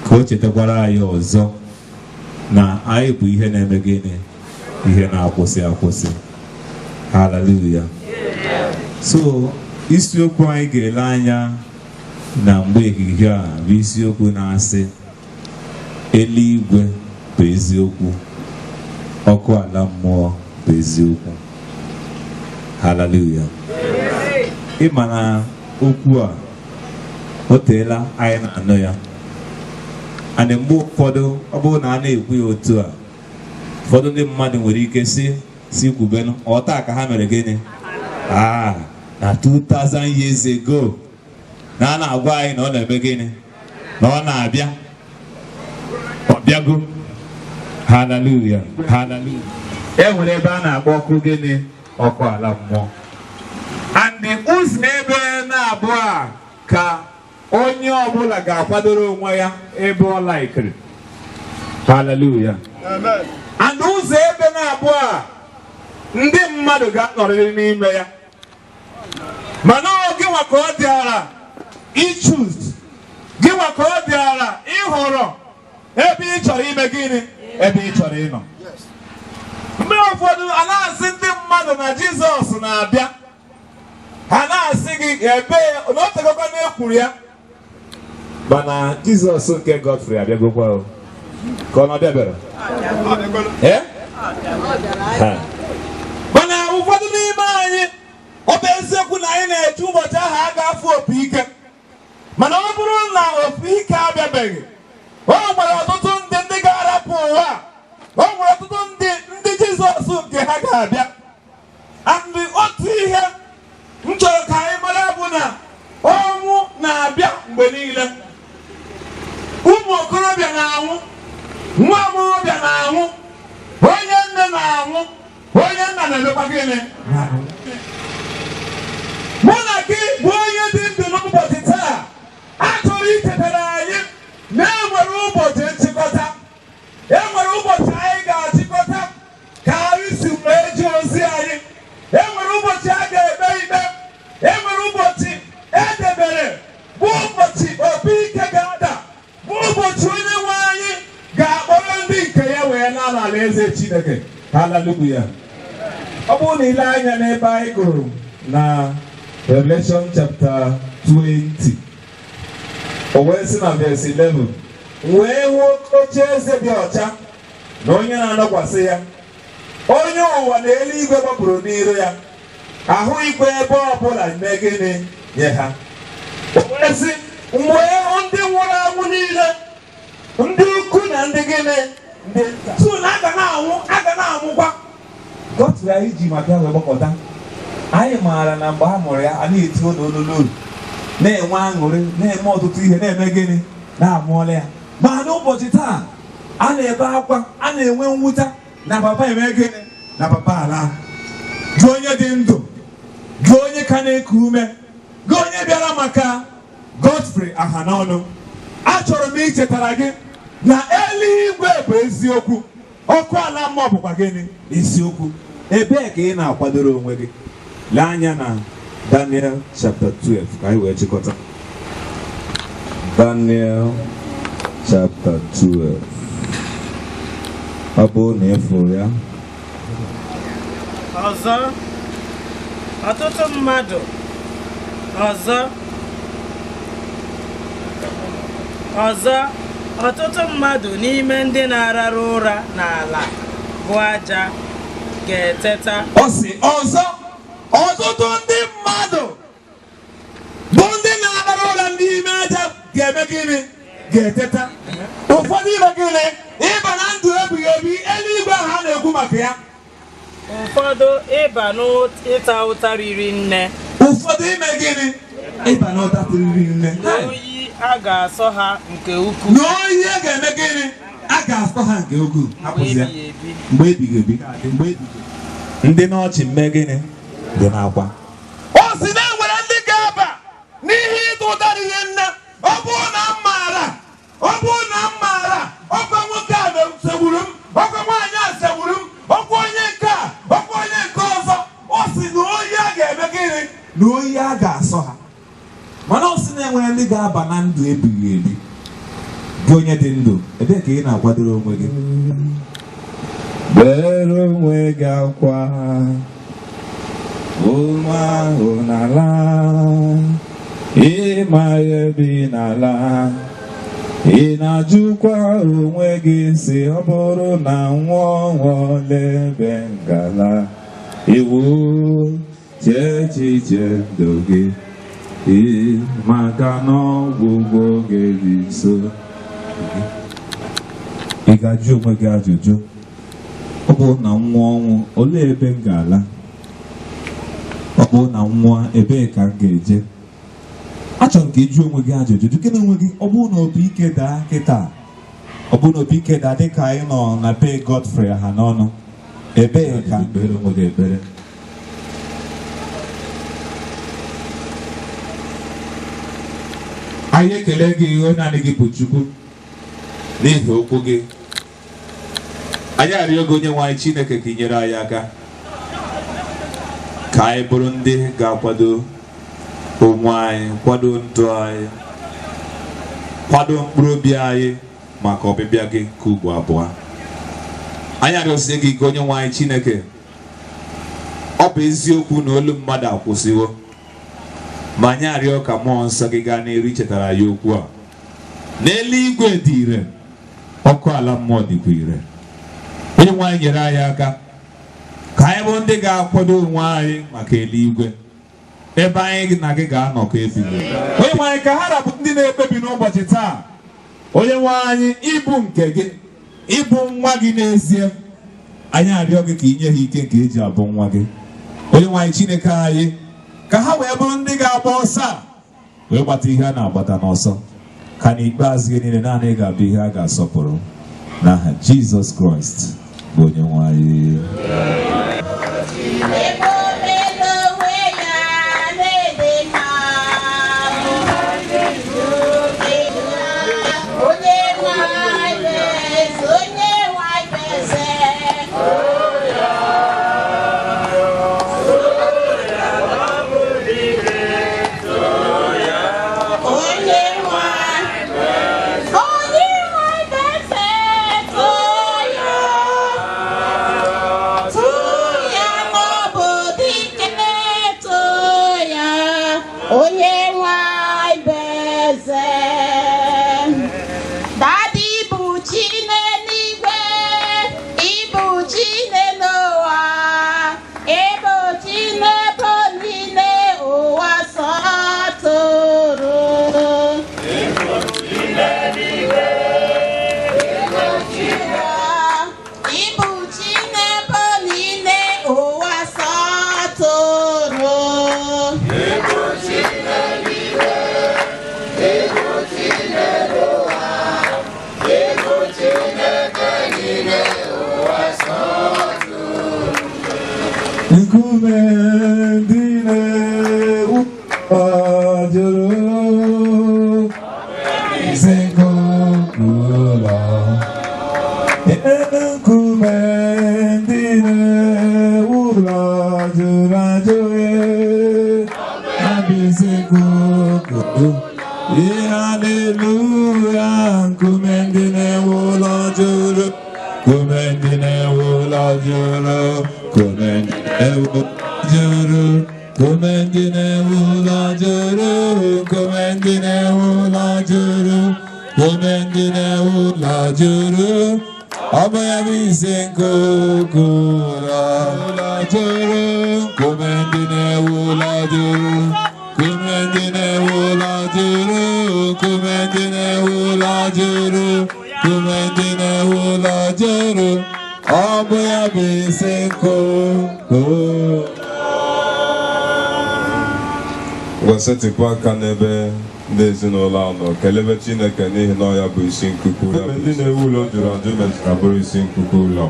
ka o chetakwara anyị ọzọ na anyị bụ ihe na-eme gịnị, ihe na-akwụsị akwụsị. Hallelujah. So isiokwu anyị ga-ele anya na mgbe ehihie a bụ isiokwu na-asị eluigwe bụ eziokwu, ọkụ ala mmụọ bụ eziokwu. Hallelujah. Ịma na okwu a o teela anyị na-anụ ya, and mgbe ụfọdụ ọ bụrụ na a na-ekwu ya otu a, ụfọdụ ndị mmadụ nwere ike si kwubenụ ọta ka ha mere gịnị, na 2000 years ago na a na-agwa anyị na ọ na-eme gịnị, na ọ na-abịa, ọ bịago. Hallelujah, hallelujah. E nwere ebe a na-akpọ ọkụ gịnị, ọkụ ala mmụọ, and ụzọ ebe na-abụọ a ka onye ọbụla ga-akwadoro onwe ya ebe ọ laikiri. Hallelujah. Amen. And ụzọ ebe na-abụọ a ndị mmadụ ga-anọrịrị n'ime ya, mana gị nwa ka ọ dịara ichuz, gị nwa ka ọ dịara ịhọrọ ebe ị chọrọ ime gịnị, ebe ị chọrọ ịnọ. Mgbe ụfọdụ a na-asị ndị mmadụ na Jizọs na-abịa, ha na-asị gị ebe na o tegokwa na-ekwuru ya, mana Jizọs nke Godfrey abịagokwa ka ọ na-abịabịara. Mana ụfọdụ n'ime anyị, ọ bụ eziokwu na anyị na-eche ụbọchị ahụ a ga-afụ opi ike, mana ọ bụrụ na opi ike abịabeghị, o nwere ọtụtụ ndị ga-arapụ ụwa, o nwere ọtụtụ ndị Jizọs nke ha ga-abịa. And otu ihe m chọrọ ka anyị mara bụ na ọnwụ na-abịa mgbe niile. Ụmụ okorobịa na-anwụ, nwa agbọghọbịa na-anwụ, onye nne na-anwụ, onye nna na-emekwa gịnị. Mụ na gị bụ onye dị ndụ n'ụbọchị taa, achọrọ ichetara anyị na enwere ụbọchị nchịkọta, enwere ụbọchị anyị ga-achịkọta ka anyị si wee jee ozi anyị, enwere ụbọchị a ga-ekpe ikpe, enwere ụbọchị edebere bụ ụbọchị opi ike ga-ada, bụ ụbọchị onye nwe anyị ga-akpọrọ ndị nke ya wee n'ala alaeze Chineke. Hallelujah. Ọ bụrụ na ile anya n'ebe anyị gụrụ na Revelation chapter 20, o wee sị na verse 11, wee hụ oche eze dị ọcha na onye na-anọkwasị ya, onye ụwa na eluigwe gbapụrụ n'iru ya, ahụghịkwa ebe ọbụla mee gịnị nye ha. O wee sị, mgbe hụ ndị nwụrụ anwụ niile, ndị ukwu na ndị gịnị, ndị nta, so na aga na-anwụkwa. Godfrey anyị ji maka wee gbakọta, anyị maara na mgbe a mụrụ ya, a na-eti olololo, na-enwe aṅụrị, na-eme ọtụtụ ihe, na-eme gịnị, na-amụọla ya. Ma n'ụbọchị taa, a na-ebe akwa, a na-enwe mwute na papa eme gịnị, na papa ala. Gị onye dị ndụ, gị onye ka na-eku ume, gị onye bịara maka Godfrey Ahanonu, achọrọ m ichetara gị na eluigwe bụ eziokwu, ọkụ ala mmụọ bụkwa gịnị, eziokwu. Ebee ka ị na-akwadoro onwe gị? Lee anya na Daniel chapter 12 ka anyị wee chịkọta. Daniel chapter 12. Ọ bụrụ na ịfụrụ ya, ọzọ ọtụtụ mmadụ ọtụtụ mmadụ n'ime ndị na-arara ụra n'ala bụ aja ga-eteta. Ọ sị ọzọ ọtụtụ ndị mmadụ bụ ndị na-arara ụra n'ime aja ga-eme gịnị? Ga-eteta. Ụfọdụ ime gịnị? Ịba na ndụ ebighị ebi, eluigwe ahụ a na-ekwu maka ya. Ụfọdụ ịba n'ịta ụta riri nne. Ụfọdụ ime gịnị? Ịba n'ụta riri nne. Oyi a ga-asọ ha nke ukwuu. Na oyi a ga-eme gịnị? A ga-asọ ha nke ukwuu. Mgbe ebighị ebi. Ndị n'ọchị mme gịnị? Dị n'akwa. Ọ sị na enwere ndị ga-aba n'ihe ịta ụta riri nne. Ọ bụrụ na m maara, ọkwa nwoke a segburu m, ọkwa nwaanyị a segburu m, ọkwa onye nke a, ọkwa onye nke ọzọ. Ọ sị na oyi a ga-eme gịnị? Na oyi a ga-asọ ha. Mana ọ sị na enwere ndị ga-aba na ndụ ebighị ebi. Gị onye dị ndụ, ebee ka ị na-akwadoro onwe gị? Bere onwe gị akwa, ụmụ ahụ n'ala, ịma ebe ị n'ala. Ị na-ajụkwa onwe gị sị ọ bụrụ na nwa ọnwa lebe ngala, iwu chee echiche ndụ gị, maka na ọgwụgwụ oge dị nso. Ị ga-ajụ onwe gị ajụjụ, ọ bụrụ na nwa ọnwụ olee ebe m ga-ala? Ọ bụrụ na nwa ebee ka m ga-eje? Achọrọ m ka ị jụọ onwe gị ajụjụ, jụkene onwe gị, ọ bụrụ na opi ike daa kịta, ọ bụrụ na opi ike daa dịka anyị nọ na be Godfrey AHANONU, ebee ka ekpere onwe gị ekpere? Anyị ekele gị onye anyị gị bụ Chukwu n'ihi okwu gị. Anyị arịọ gị onye nwe anyị Chineke ka ị nyere anyị aka ka anyị bụrụ ndị ga-akwado onwe anyị, kwado ndụ anyị, kwado mkpụrụ obi anyị maka ọbịbịa gị nke ugbo abụọ. Anyị arịọsie gị ka onye nwe anyị Chineke, ọ bụ eziokwu na olu mmadụ akwụsịwo, ma anyị arịọ ka mmụọ nsọ gị gaa n'iru ichetara ya okwu a. N'eluigwe dị ire, ọkụ ala mmụọ dịkwa ire. Onye nwe anyị nyere anyị aka ka anyị bụ ndị ga-akwado onwe anyị maka eluigwe, ebe anyị na gị ga-anọkọ ebighị. Onye nwe anyị ka ha rapụ ndị na-ekpebi n'ụbọchị taa, onye nwe anyị ịbụ nke gị, ịbụ nwa gị n'ezie. Anyị arịọ gị ka ị nye ha ike nke eji abụ nwa gị. Onye nwe anyị Chineke anyị, ka ha wee bụrụ ndị ga-agba ọsọ a wee gbata ihe a na-agbata n'ọsọ, ka n'ikpeazụ ihe niile naanị ga-abụ ihe a ga-asọpụrụ n'aha Jizọs Kraịst bụ onye nwe anyị. Hallelujah, Juru, Kumendine Ula Juru, Kumendine Ula Juru, Kumendine Ula Juru, Abaya Visenko Kura Ula Juru, Kumendine Ula Juru, Kumendine Ula Juru, Kumendine Ula Juru, Kumendine Ula Juru, Abaya Visenko Kura. Gọsetịpụ aka n'ebe ndị ezinụlọ anọ kelebe Chineke n'ihi na ọ ya bụ isi nkuku ya. Ebe ndị na-ewu ụlọ jụrụ ajụ mechara bụrụ isi nkuku ụlọ.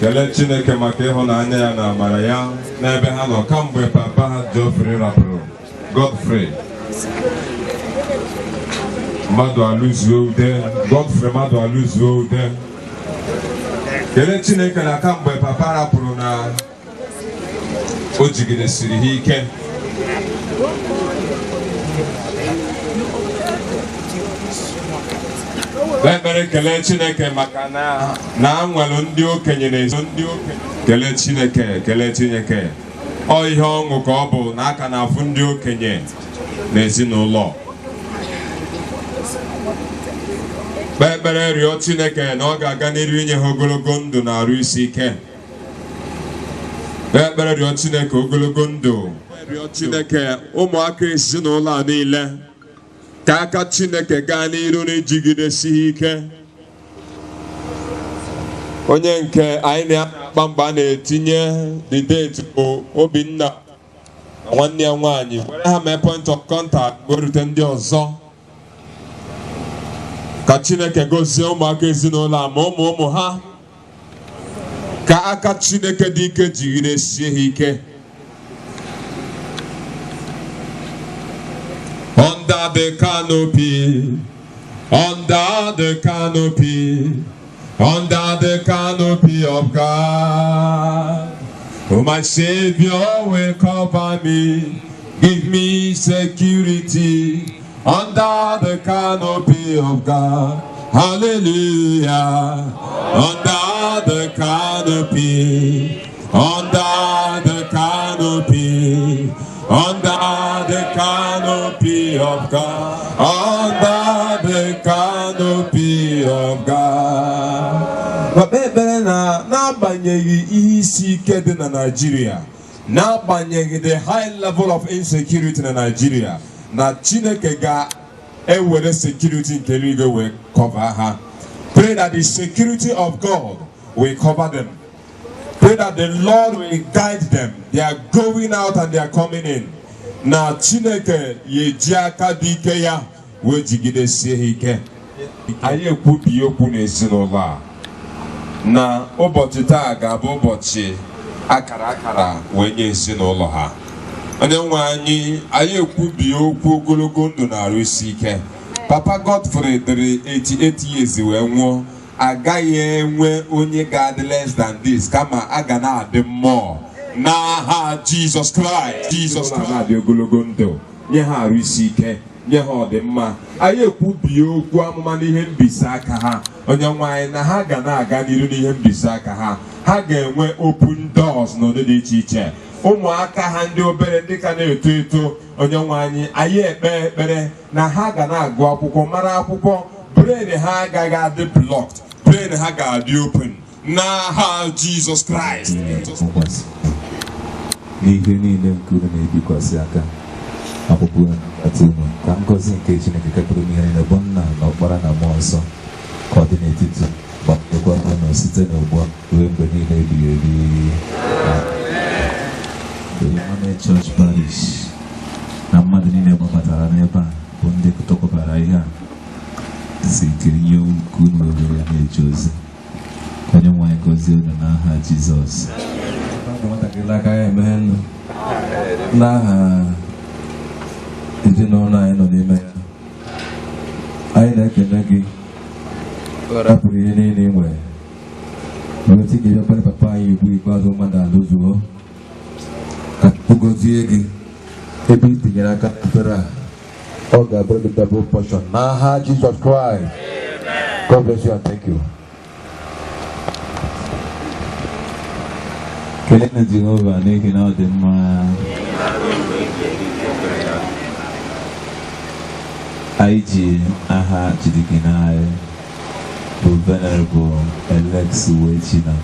Kelee Chineke maka ịhụnanya ya na amara ya n'ebe ha nọ kamgbe papa ha GODFREY rapụrụ GODFREY Madualuoude, GODFREY Madualuoude. Kelee Chineke na kamgbe papa rapụrụ na o jigidesiri ha ike. Ekpere kelee Chineke maka na nwere ndị okenye na-ezo ndị okenye. Kelee Chineke ọ ihe ọṅụ ka ọ bụ na aka na-afụ ndị okenye n'ezinụlọ. Ekpere rịọ Chineke na ọ ga-aga n'iru inye ha ogologo ndụ na arụ isi ike. Ekpere rịọ Chineke ogologo ndụ. Rịọ Chineke ụmụaka ezinụlọ a niile ka aka Chineke gaa n'iru n'ijigidesi ike. Onye nke anyị na-akpa mgbe a na-etinye the date bụ Obinna na nwanne ya nwaanyị were ha mee point of contact werute ndị ọzọ. Ka Chineke gozie ụmụaka ezinụlọ a ma ụmụ ha. Ka aka Chineke dị ike jigidesie ha ike. Under the canopy, under the canopy, under the canopy of God. Oh, my Savior will cover me, give me security under the canopy of God. Hallelujah. Under the canopy, under the canopy, under the canopy of God, under the canopy of God. Mabebe na-agbanyeghị ihe isi ike dị na Nigeria, na-agbanyeghị the high level of insecurity na Nigeria, na Chineke ga-ewere security nke eluigwe wee cover ha. Pray that the security of God will cover them. Pray that the Lord will guide them. They are going out and they are coming in. Na Chineke yeji aka dị ike ya wee jigidesie ha ike. Anyị ekwubi okwu n'ezinụlọ a na ụbọchị taa ga-abụ ụbọchị akara wee nye ezinụlọ ha. Onye nwe anyị ekwubi okwu ogologo ndụ na arụ isi ike. Papa GODFREY dịrị 88 years wee nwụọ. Agaghị enwe onye ga-adị less than this kama a ga na-adị mmụọ n'aha Jesus Christ na-adị ogologo ndụ nye ha arụ isi ike, nye ha ọdịmma. Anyị ekwubi okwu amụma n'ihe mbisa aka ha. Onye nwe anyị na ha ga na-aga n'iru n'ihe mbisa aka ha. Ha ga-enwe open doors n'ụdị dị iche iche. Ụmụaka ha ndị obere ndị ka na-eto eto, onye nwe anyị ekpere na ha ga na-agụ akwụkwọ mara akwụkwọ. Brain ha agaghị adị blocked, brain ha ga-adị open n'aha Jesus Christ. N'ihe niile nke unu na-ebikwasị aka akwụkwọ unu ka ngọzi nke Chineke kepụrụ n'ihe niile bụ Nna na Ọkpara na Mmụọ Nsọ ka ọ dị n'etiti gbapụkwa unu site n'ugbu a ruo mgbe niile ebighị ebi. Emmanuel Church Parish na mmadụ niile gbabatara n'ebe a bụ ndị tọkwabara ihe a si kiri nye ukwu unu ohere ya na-eje ozi. Onye nwe anyị gọzie unu n'aha Jizọs. Nwatakịrị aka ya emeghe nnu n'aha ezinụlọ anyị nọ n'ime ya. Anyị na-ekele gị rapụrụ ihe niile ị nwere weta gị bịakwara papa anyị ugbu ikpeazụ mmadụ alụzuo ka gọzie gị ebe i tinyere aka n'efere a. Ọ ga-abụrụ gị double portion n'aha Jesus Christ. God bless you and thank you. Kelele Jehova n'ihi na ọ dị mma. Anyị ji aha Jidikina anyị bụ Venerable Alex Wechina.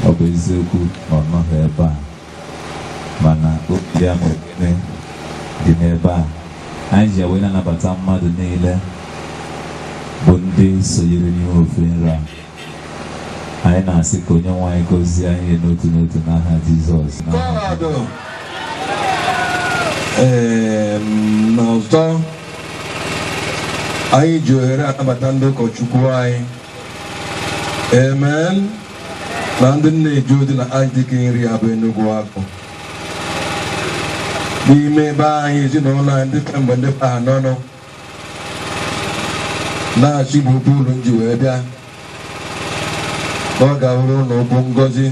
Ọ bụ eziokwu na ọ nọghị ebe a, mana obi ya nwere dị n'ebe a. Anyị ji wee na-anabata mmadụ niile bụ ndị sonyere n'ihe ofe nri a. Anyị na-asị ka onye nwe anyị gọzie anyị n'otu n'otu n'aha Jizọs. N'ọzọ anyị ji ohere anabata ndị ụkọchukwu anyị. Amen. Na ndị nna-eji odi na adịghị nri abụ Enugu akụ. N'ime ebe anyị ezinụlọ anyị ndị kemgbe ndị AHANONU na-achị gburugburu nji wee bịa. Ọ ga-awụrụ n'ụkwụ ngọzi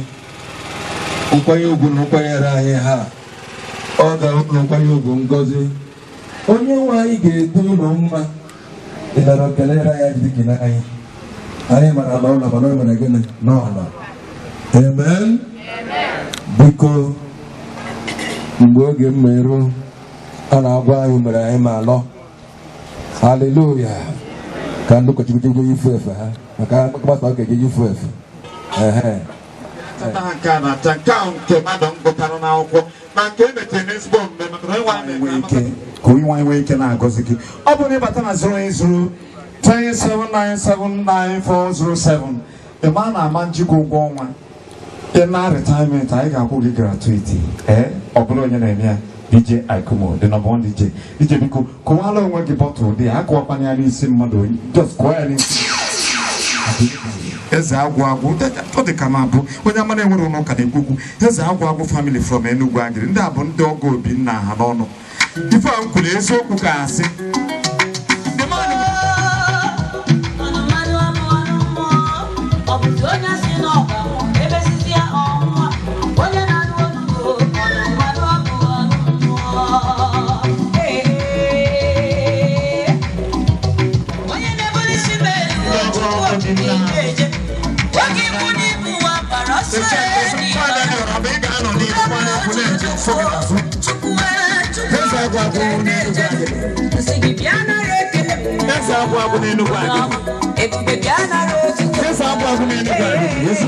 nkwanye ugwu na nkwanyere anyị ha. Ọ ga-awụrụ nkwanye ugwu ngọzi onye nwe anyị ga-eto ụlọ mma. Ịdara kelere ya Jidikina anyị. Anyị mara na ụlọ mana o mere gịnị n'ọnọ. Amen. Biko mgbe oge mmerụ a na-agwa anyị mere anyị ma alọ. Hallelujah. Ka ndị ụkọchukwu ifu efe ha maka mgbasa oge gị ifu efe. Nwee ike na-agọzi gị. Ọ bụrụ na ịbata na 08037979407 ebe a na-ama njikọ ụgwọ ọnwa na retirement anyị ga-akwụ gị gratuity. Ọ bụrụ onye na-eme ya DJ Ikumo, the number one DJ. DJ biko kụwala onwe gị bọtụl dị akụwakwanye ya n'isi mmadụ, just kụọ ya n'isi. Eze agwụ ọ dị ka ma bụ onye amara enwere ụlọ ụka na-ekwukwu. Eze agwụ family from Enugu Agiri. Ndị a bụ ndị ọgọ Obinna AHANONU. Ife a kwuru eziokwu ka asị. Yes,